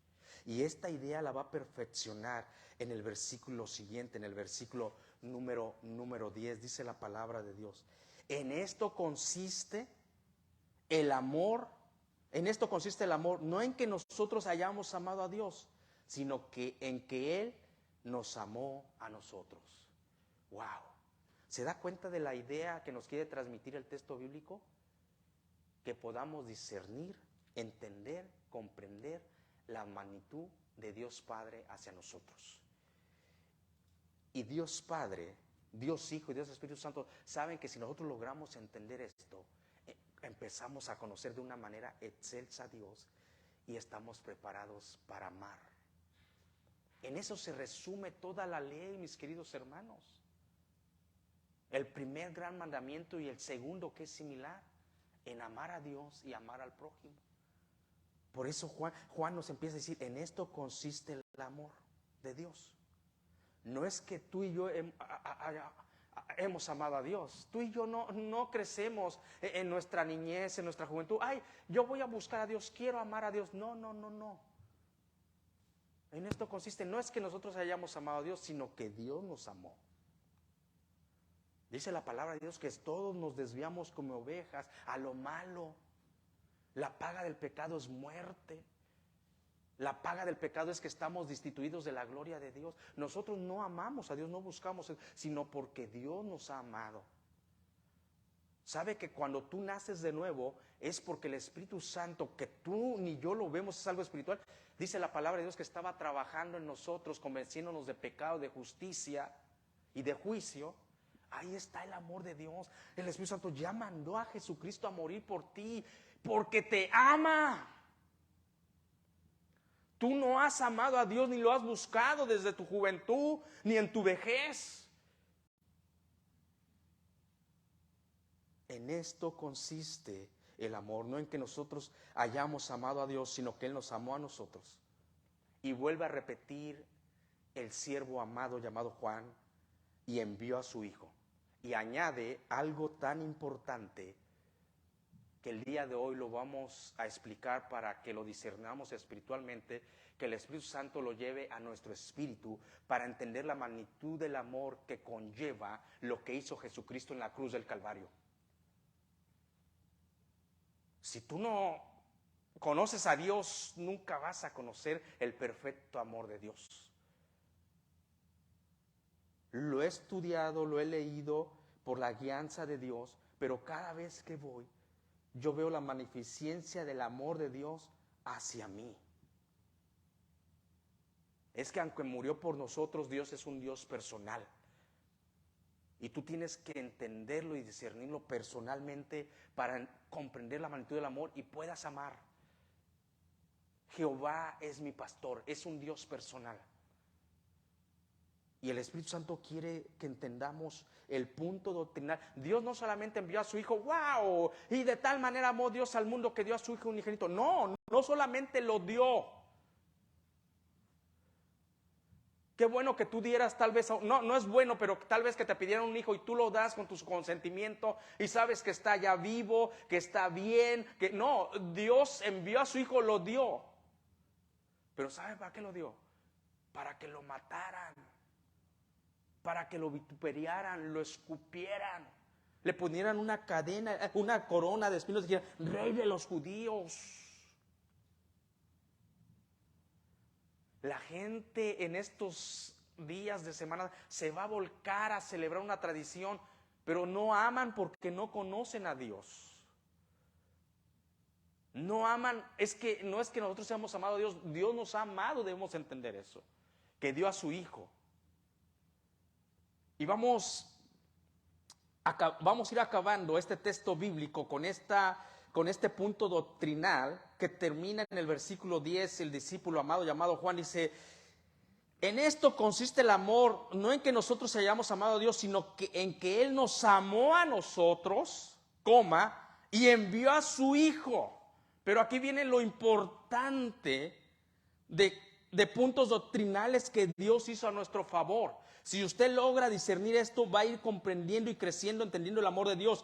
Y esta idea la va a perfeccionar en el versículo siguiente, en el versículo número 10, dice la palabra de Dios. En esto consiste el amor, no en que nosotros hayamos amado a Dios, sino que en que Él nos amó a nosotros. ¡Wow! ¿Se da cuenta de la idea que nos quiere transmitir el texto bíblico? Que podamos discernir, entender, comprender la magnitud de Dios Padre hacia nosotros. Y Dios Padre, Dios Hijo y Dios Espíritu Santo saben que si nosotros logramos entender esto, empezamos a conocer de una manera excelsa a Dios y estamos preparados para amar. En eso se resume toda la ley, mis queridos hermanos. El primer gran mandamiento y el segundo, que es similar, en amar a Dios y amar al prójimo. Por eso Juan nos empieza a decir, en esto consiste el amor de Dios. No es que tú y yo hemos amado a Dios. Tú y yo no crecemos en nuestra niñez, en nuestra juventud. Ay, yo voy a buscar a Dios, quiero amar a Dios. No. En esto consiste, no es que nosotros hayamos amado a Dios, sino que Dios nos amó. Dice la palabra de Dios que todos nos desviamos como ovejas a lo malo. La paga del pecado es muerte. La paga del pecado es que estamos destituidos de la gloria de Dios. Nosotros no amamos a Dios, no buscamos, sino porque Dios nos ha amado. ¿Sabe que cuando tú naces de nuevo es porque el Espíritu Santo, que tú ni yo lo vemos, es algo espiritual? Dice la palabra de Dios que estaba trabajando en nosotros, convenciéndonos de pecado, de justicia y de juicio. Ahí está el amor de Dios. El Espíritu Santo ya mandó a Jesucristo a morir por ti, porque te ama. Tú no has amado a Dios ni lo has buscado desde tu juventud ni en tu vejez. En esto consiste el amor, no en que nosotros hayamos amado a Dios, sino que Él nos amó a nosotros. Y vuelve a repetir el siervo amado llamado Juan, y envió a su Hijo. Y añade algo tan importante que el día de hoy lo vamos a explicar para que lo discernamos espiritualmente, que el Espíritu Santo lo lleve a nuestro espíritu para entender la magnitud del amor que conlleva lo que hizo Jesucristo en la cruz del Calvario. Si tú no conoces a Dios, nunca vas a conocer el perfecto amor de Dios. Lo he estudiado, lo he leído por la guianza de Dios, pero cada vez que voy, yo veo la magnificencia del amor de Dios hacia mí. Es que aunque murió por nosotros, Dios es un Dios personal. Y tú tienes que entenderlo y discernirlo personalmente para comprender la magnitud del amor y puedas amar. Jehová es mi pastor, es un Dios personal. Y el Espíritu Santo quiere que entendamos el punto doctrinal. Dios no solamente envió a su Hijo, ¡wow! Y de tal manera amó Dios al mundo que dio a su Hijo unigénito. No solamente lo dio. Qué bueno que tú dieras tal vez, no es bueno, pero tal vez que te pidieran un hijo y tú lo das con tu consentimiento y sabes que está ya vivo, que está bien, que no, Dios envió a su Hijo, lo dio. Pero ¿sabe para qué lo dio? Para que lo mataran, para que lo vituperaran, lo escupieran, le ponieran una cadena, una corona de espinos y dijeran, Rey de los judíos. La gente en estos días de semana se va a volcar a celebrar una tradición, pero no aman porque no conocen a Dios. No aman, no es que nosotros seamos amados a Dios, Dios nos ha amado, debemos entender eso, que dio a su Hijo. Y vamos a ir acabando este texto bíblico con este punto doctrinal que termina en el versículo 10. El discípulo amado llamado Juan dice, en esto consiste el amor, no en que nosotros hayamos amado a Dios, sino que en que Él nos amó a nosotros, y envió a su Hijo. Pero aquí viene lo importante de puntos doctrinales que Dios hizo a nuestro favor. Si usted logra discernir esto, va a ir comprendiendo y creciendo, entendiendo el amor de Dios.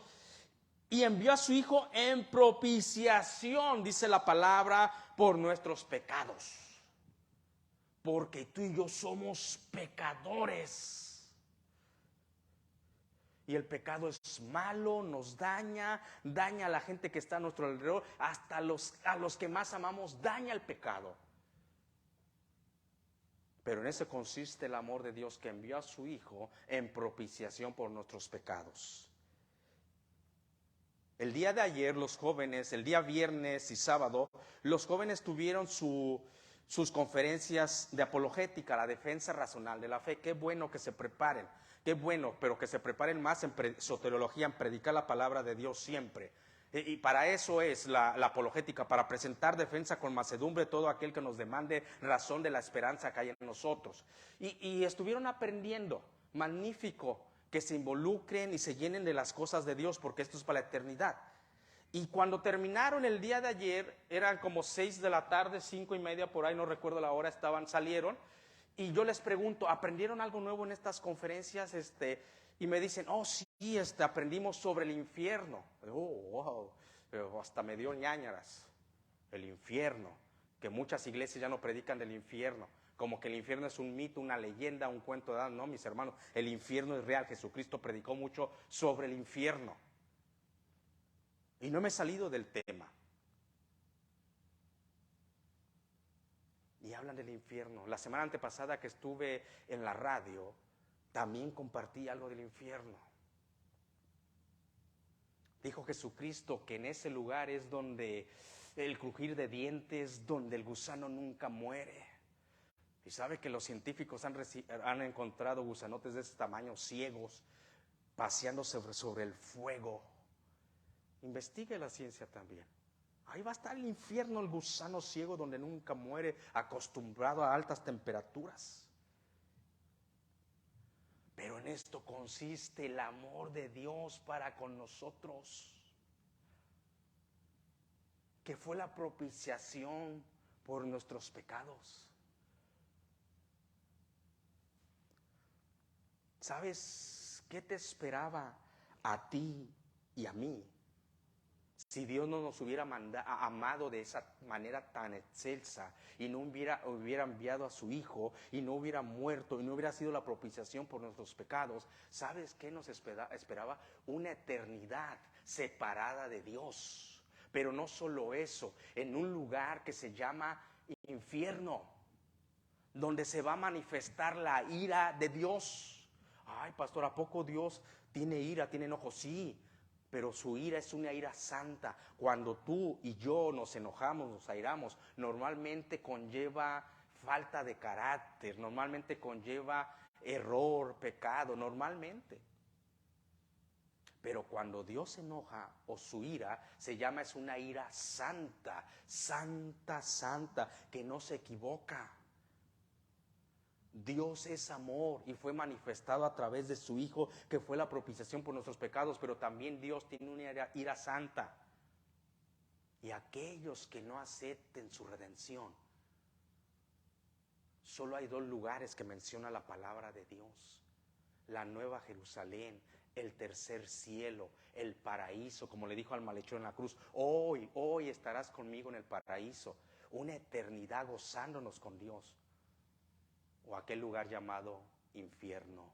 y envió a su Hijo en propiciación, dice la palabra, por nuestros pecados. Porque tú y yo somos pecadores. Y el pecado es malo, nos daña a la gente que está a nuestro alrededor, hasta a los que más amamos, daña el pecado. Pero en eso consiste el amor de Dios, que envió a su Hijo en propiciación por nuestros pecados. El día de ayer los jóvenes, el día viernes y sábado, los jóvenes tuvieron sus conferencias de apologética, la defensa racional de la fe. Qué bueno que se preparen, qué bueno, pero que se preparen más en soteriología, en predicar la palabra de Dios siempre. Y para eso es la apologética, para presentar defensa con mansedumbre todo aquel que nos demande razón de la esperanza que hay en nosotros. Y estuvieron aprendiendo, magnífico, que se involucren y se llenen de las cosas de Dios, porque esto es para la eternidad. Y cuando terminaron el día de ayer, eran como 6 de la tarde, 5:30 por ahí, no recuerdo la hora, salieron, y yo les pregunto, ¿aprendieron algo nuevo en estas conferencias? Y me dicen, oh sí, aprendimos sobre el infierno. Oh, wow, hasta me dio ñáñaras. El infierno, que muchas iglesias ya no predican del infierno, como que el infierno es un mito, una leyenda, un cuento de hadas. No, mis hermanos, el infierno es real. Jesucristo predicó mucho sobre el infierno. Y no me he salido del tema. Y hablan del infierno. La semana antepasada que estuve en la radio, también compartí algo del infierno. Dijo Jesucristo que en ese lugar es donde el crujir de dientes, donde el gusano nunca muere. Y sabe que los científicos han encontrado gusanotes de ese tamaño, ciegos, paseándose sobre el fuego. Investigue la ciencia también. Ahí va a estar el infierno, el gusano ciego donde nunca muere, acostumbrado a altas temperaturas. Pero en esto consiste el amor de Dios para con nosotros, que fue la propiciación por nuestros pecados. ¿Sabes qué te esperaba a ti y a mí si Dios no nos hubiera amado de esa manera tan excelsa y no hubiera enviado a su Hijo y no hubiera muerto y no hubiera sido la propiciación por nuestros pecados? ¿Sabes qué nos esperaba? Una eternidad separada de Dios. Pero no solo eso, en un lugar que se llama infierno, donde se va a manifestar la ira de Dios. Ay, pastor, ¿a poco Dios tiene ira, tiene enojo? Sí, pero su ira es una ira santa. Cuando tú y yo nos enojamos, nos airamos, normalmente conlleva falta de carácter, normalmente conlleva error, pecado, normalmente. Pero cuando Dios se enoja o su ira, es una ira santa, santa, santa, que no se equivoca. Dios es amor y fue manifestado a través de su Hijo, que fue la propiciación por nuestros pecados, pero también Dios tiene una ira santa. Y aquellos que no acepten su redención, solo hay 2 lugares que menciona la palabra de Dios: la Nueva Jerusalén, el tercer cielo, el paraíso, como le dijo al malhechor en la cruz. Hoy estarás conmigo en el paraíso, una eternidad gozándonos con Dios. O aquel lugar llamado infierno.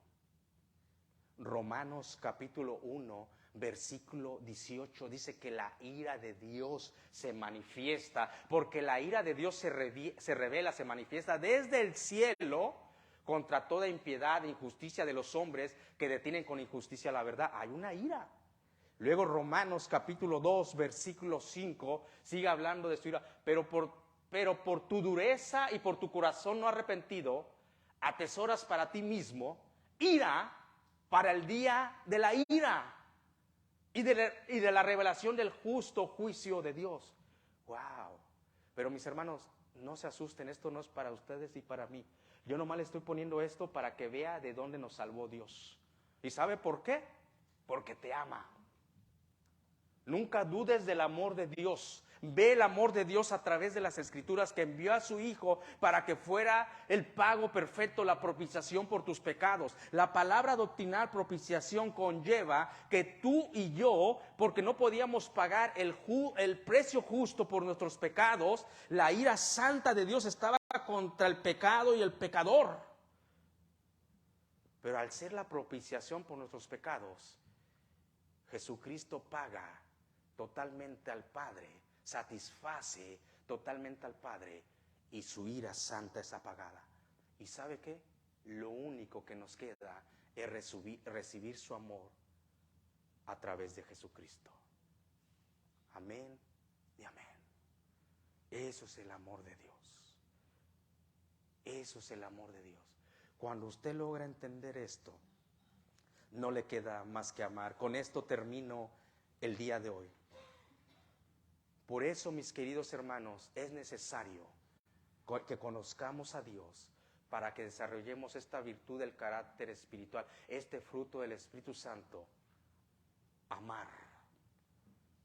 Romanos capítulo 1, versículo 18 dice que la ira de Dios se manifiesta, porque la ira de Dios se revela, se manifiesta desde el cielo contra toda impiedad e injusticia de los hombres que detienen con injusticia la verdad. Hay una ira. Luego Romanos capítulo 2, versículo 5 sigue hablando de su ira, pero por tu dureza y por tu corazón no arrepentido, atesoras para ti mismo ira para el día de la ira y de la revelación del justo juicio de Dios. Wow. Pero mis hermanos, no se asusten, esto no es para ustedes y para mí. Yo nomás le estoy poniendo esto para que vea de dónde nos salvó Dios. ¿Y sabe por qué? Porque te ama. Nunca dudes del amor de Dios. Ve el amor de Dios a través de las Escrituras, que envió a su Hijo para que fuera el pago perfecto, la propiciación por tus pecados. La palabra doctrinal propiciación conlleva que tú y yo, porque no podíamos pagar el precio justo por nuestros pecados, la ira santa de Dios estaba contra el pecado y el pecador. Pero al ser la propiciación por nuestros pecados, Jesucristo paga totalmente al Padre, satisface totalmente al Padre, y su ira santa es apagada. ¿Y sabe qué? Lo único que nos queda es recibir su amor a través de Jesucristo. Amén y amén. Eso es el amor de Dios. Eso es el amor de Dios. Cuando usted logra entender esto, no le queda más que amar. Con esto termino el día de hoy. Por eso, mis queridos hermanos, es necesario que conozcamos a Dios para que desarrollemos esta virtud del carácter espiritual, este fruto del Espíritu Santo. Amar,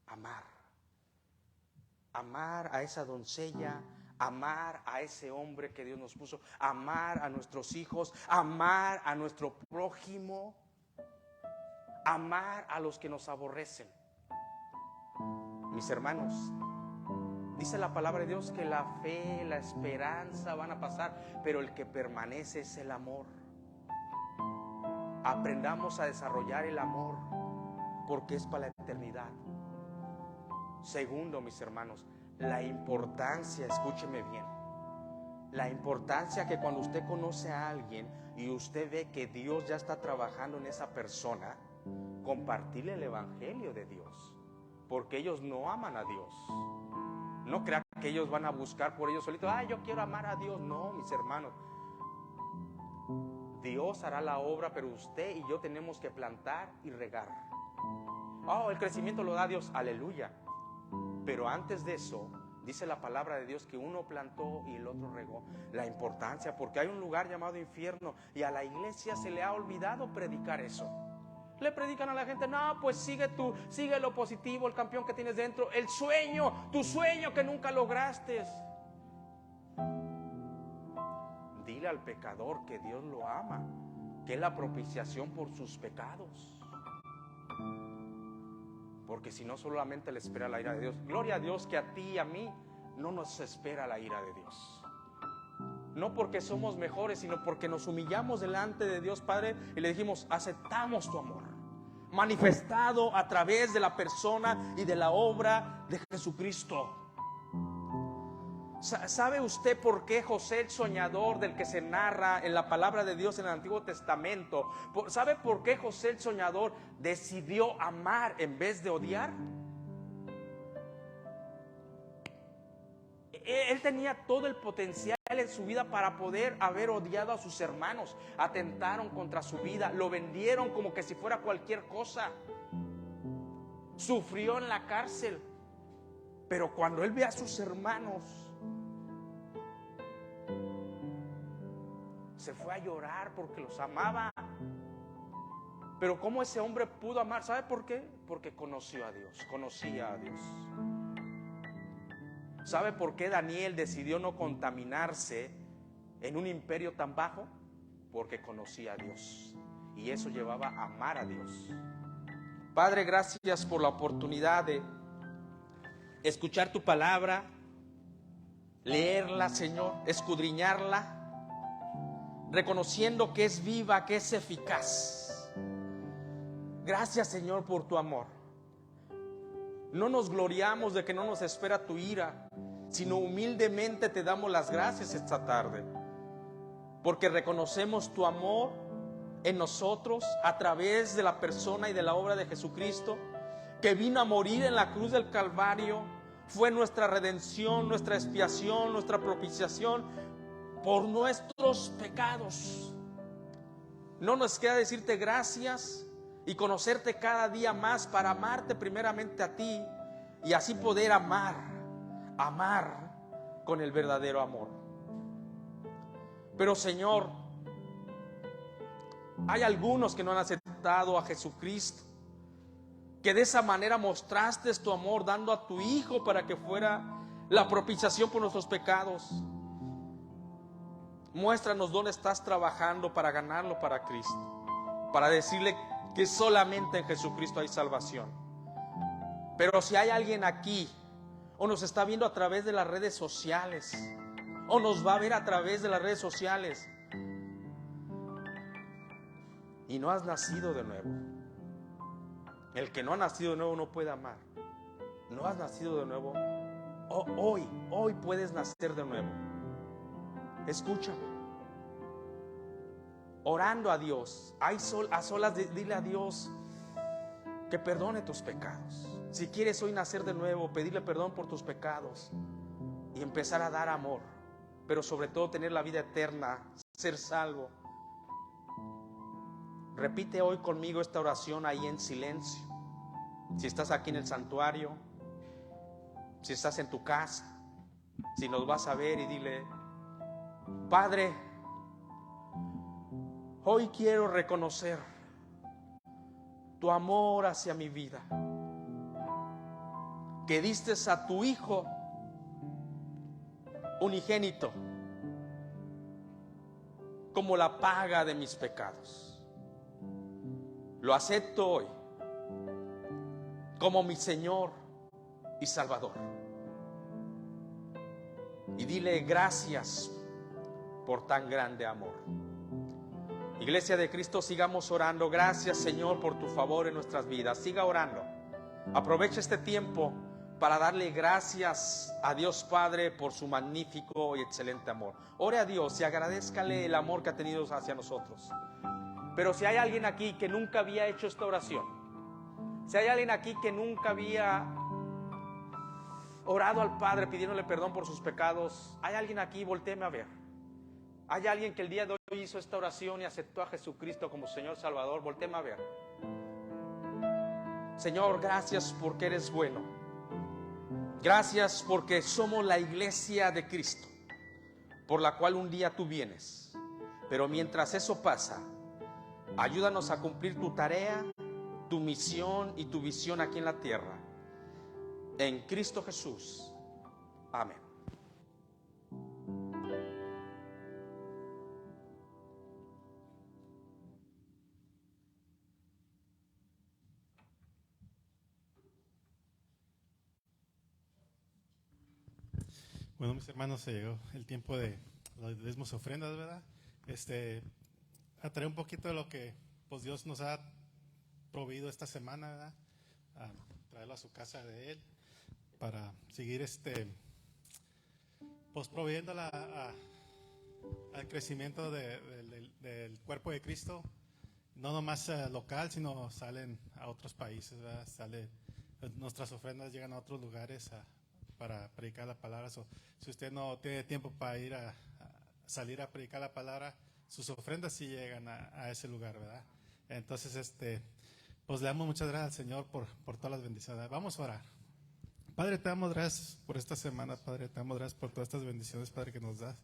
amar, amar a esa doncella, amar a ese hombre que Dios nos puso, amar a nuestros hijos, amar a nuestro prójimo, amar a los que nos aborrecen. Mis hermanos, dice la palabra de Dios que la fe, la esperanza van a pasar, pero el que permanece es el amor. Aprendamos a desarrollar el amor, porque es para la eternidad. Segundo, mis hermanos, la importancia, escúcheme bien, la importancia que cuando usted conoce a alguien y usted ve que Dios ya está trabajando en esa persona, compartirle el evangelio de Dios, porque ellos no aman a Dios. No crean que ellos van a buscar por ellos solitos, yo quiero amar a Dios. No, mis hermanos, Dios hará la obra, pero usted y yo tenemos que plantar y regar. El crecimiento lo da Dios, aleluya. Pero antes de eso, dice la palabra de Dios que uno plantó y el otro regó. La importancia, porque hay un lugar llamado infierno y a la iglesia se le ha olvidado predicar eso. Le predican a la gente, no, pues sigue lo positivo, el campeón que tienes dentro, el sueño, tu sueño que nunca lograste. Dile al pecador que Dios lo ama, que es la propiciación por sus pecados. Porque si no, solamente le espera la ira de Dios. Gloria a Dios que a ti y a mí no nos espera la ira de Dios. No porque somos mejores, sino porque nos humillamos delante de Dios Padre y le dijimos, aceptamos tu amor, manifestado a través de la persona y de la obra de Jesucristo. ¿Sabe usted por qué José el soñador, del que se narra en la palabra de Dios en el Antiguo Testamento, sabe por qué José el soñador decidió amar en vez de odiar? Él tenía todo el potencial en su vida para poder haber odiado a sus hermanos. Atentaron contra su vida, lo vendieron como que si fuera cualquier cosa. Sufrió en la cárcel. Pero cuando él ve a sus hermanos, se fue a llorar porque los amaba. Pero ¿cómo ese hombre pudo amar? ¿Sabe por qué? Porque conoció a Dios, conocía a Dios. ¿Sabe por qué Daniel decidió no contaminarse en un imperio tan bajo? Porque conocía a Dios, y eso llevaba a amar a Dios. Padre, gracias por la oportunidad de escuchar tu palabra, leerla, Señor, escudriñarla, reconociendo que es viva, que es eficaz. Gracias, Señor, por tu amor. No nos gloriamos de que no nos espera tu ira, sino humildemente te damos las gracias esta tarde, porque reconocemos tu amor en nosotros a través de la persona y de la obra de Jesucristo, que vino a morir en la cruz del Calvario. Fue nuestra redención, nuestra expiación, nuestra propiciación por nuestros pecados. No nos queda decirte gracias y conocerte cada día más para amarte primeramente a ti y así poder amar con el verdadero amor. Pero Señor, hay algunos que no han aceptado a Jesucristo, que de esa manera mostraste tu amor dando a tu Hijo para que fuera la propiciación por nuestros pecados. Muéstranos dónde estás trabajando para ganarlo para Cristo, para decirle que solamente en Jesucristo hay salvación. Pero si hay alguien aquí, o nos está viendo a través de las redes sociales, o nos va a ver a través de las redes sociales, y no has nacido de nuevo. El que no ha nacido de nuevo no puede amar. No has nacido de nuevo. Hoy puedes nacer de nuevo. Escúchame. Orando a Dios, a solas, dile a Dios que perdone tus pecados. Si quieres hoy nacer de nuevo, pedirle perdón por tus pecados y empezar a dar amor, pero sobre todo tener la vida eterna, ser salvo. Repite hoy conmigo esta oración ahí en silencio. Si estás aquí en el santuario, si estás en tu casa, si nos vas a ver, y dile: Padre, hoy quiero reconocer tu amor hacia mi vida, que diste a tu Hijo unigénito como la paga de mis pecados. Lo acepto hoy como mi Señor y Salvador. Y dile gracias por tan grande amor. Iglesia de Cristo, sigamos orando. Gracias, Señor, por tu favor en nuestras vidas. Siga orando. Aprovecha este tiempo para darle gracias a Dios Padre por su magnífico y excelente amor. Ore a Dios y agradézcale el amor que ha tenido hacia nosotros. Pero si hay alguien aquí que nunca había hecho esta oración, si hay alguien aquí que nunca había orado al Padre pidiéndole perdón por sus pecados, hay alguien aquí, voltéeme a ver. Hay alguien que el día de hoy hizo esta oración y aceptó a Jesucristo como Señor Salvador, voltéeme a ver. Señor, gracias porque eres bueno. Gracias porque somos la iglesia de Cristo, por la cual un día tú vienes. Pero mientras eso pasa, ayúdanos a cumplir tu tarea, tu misión y tu visión aquí en la tierra. En Cristo Jesús. Amén. Bueno, mis hermanos, se llegó el tiempo de los diezmos y ofrendas, ¿verdad? A traer un poquito de lo que pues Dios nos ha proveído esta semana, ¿verdad? A traerlo a su casa de Él para seguir pues proveyendo al crecimiento del cuerpo de Cristo, no nomás local, sino salen a otros países, ¿verdad? Nuestras ofrendas llegan a otros lugares para predicar la palabra. Si usted no tiene tiempo para ir a salir a predicar la palabra, sus ofrendas sí llegan a ese lugar, ¿verdad? Entonces, pues le damos muchas gracias al Señor por todas las bendiciones. Vamos a orar. Padre, te damos gracias por esta semana, Padre, te damos gracias por todas estas bendiciones, Padre, que nos das.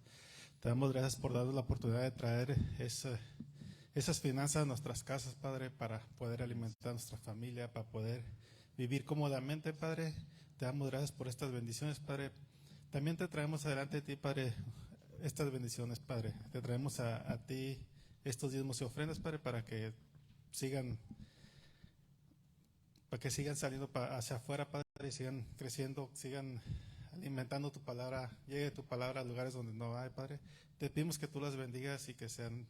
Te damos gracias por darnos la oportunidad de traer esas finanzas a nuestras casas, Padre, para poder alimentar a nuestra familia, para poder vivir cómodamente, Padre. Te damos gracias por estas bendiciones, Padre. También te traemos adelante de ti, Padre, estas bendiciones, Padre. Te traemos a ti estos diezmos y ofrendas, Padre, para que sigan saliendo hacia afuera, Padre, y sigan creciendo, sigan alimentando tu palabra, llegue tu palabra a lugares donde no hay, Padre. Te pedimos que tú las bendigas y que sean,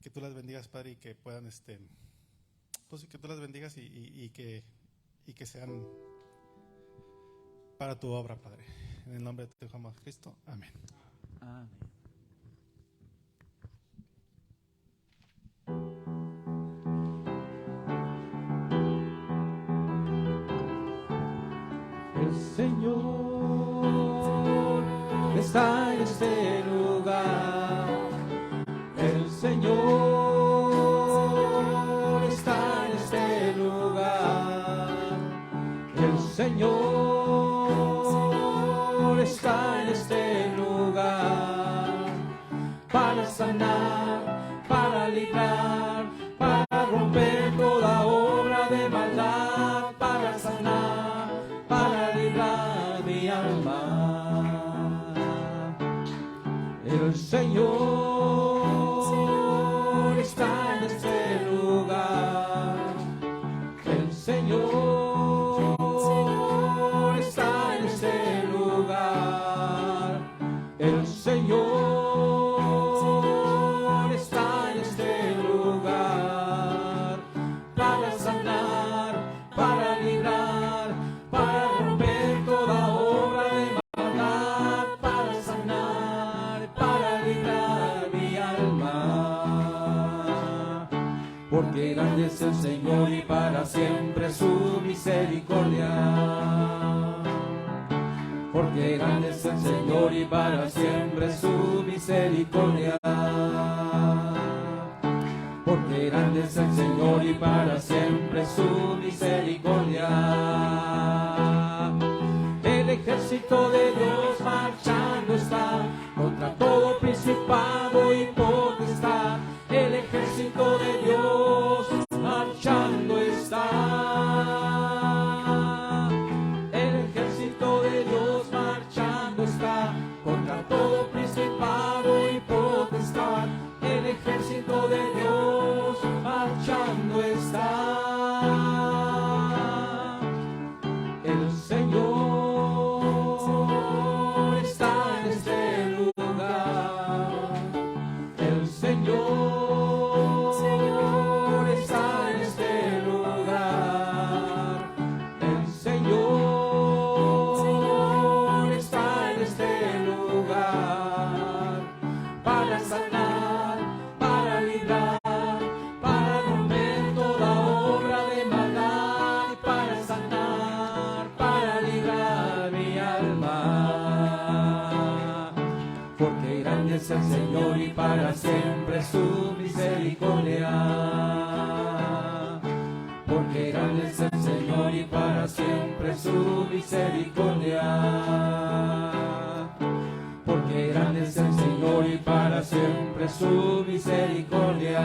que tú las bendigas, Padre, y que puedan, pues que tú las bendigas y que sean para tu obra, Padre. En el nombre de tu Hijo Cristo. Amén. Amén. El Señor está en este lugar. El Señor está en este lugar. El Señor está en este lugar para sanar, para librar, para romper toda obra de El Señor está en este lugar. El Señor está en este lugar. El Señor está en este lugar. Para sanar, para librar, para romper toda obra de maldad. Para sanar, para librar mi alma. Porque grande es el Señor y para siempre su misericordia. Porque grande es el Señor y para siempre su misericordia. Porque grande es el Señor y para siempre su misericordia. El ejército de Dios marchando está contra todo principado y potestad. El ejército de Dios marchando está. El ejército de Dios marchando está contra todo principado y potestad. El ejército de Dios marchando está. El Señor está en este lugar. El Señor está en este lugar. El Señor está en este lugar. Para sanar, para librar, para romper toda obra de maldad. Y para sanar, para librar mi alma. Porque grande es el Señor y para siempre su misericordia. Porque grande es el Señor y para siempre su misericordia. Porque grande es el Señor y para siempre su misericordia.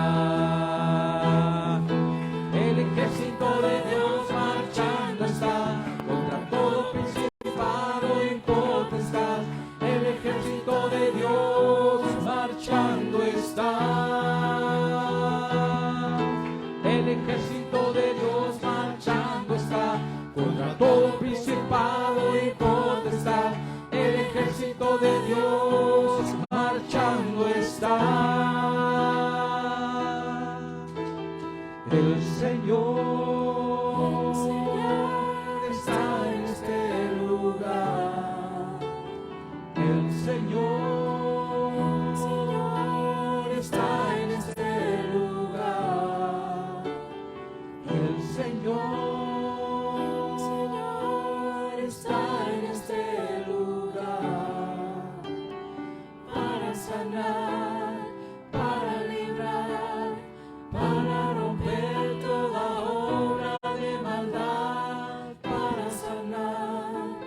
El ejército de Dios marchando está contra todo principado y potestad. El ejército de Dios marchando está. El ejército de Dios marchando está contra todo principado y potestad. El ejército de Dios marchando está. El Señor está en este lugar. El Señor está en este lugar. El Señor está en este lugar. Para sanar, para librar, para romper toda obra de maldad. Para sanar,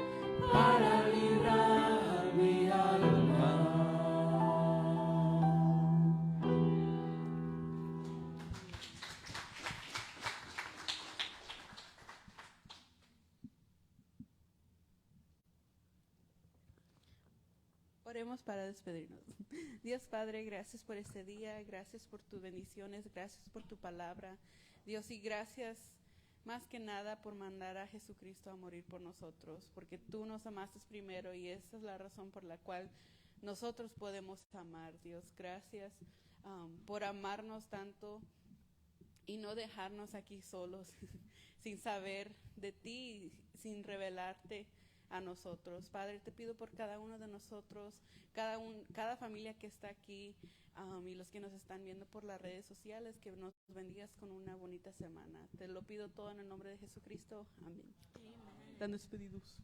para librar mi alma. Oremos para despedirnos. Dios Padre, gracias por este día, gracias por tus bendiciones, gracias por tu palabra. Dios, y gracias más que nada por mandar a Jesucristo a morir por nosotros, porque tú nos amaste primero y esa es la razón por la cual nosotros podemos amar. Dios, gracias por amarnos tanto y no dejarnos aquí solos, sin saber de ti, sin revelarte a nosotros. Padre, te pido por cada uno de nosotros, cada familia que está aquí y los que nos están viendo por las redes sociales, que nos bendigas con una bonita semana. Te lo pido todo en el nombre de Jesucristo. Amén. Están despedidos.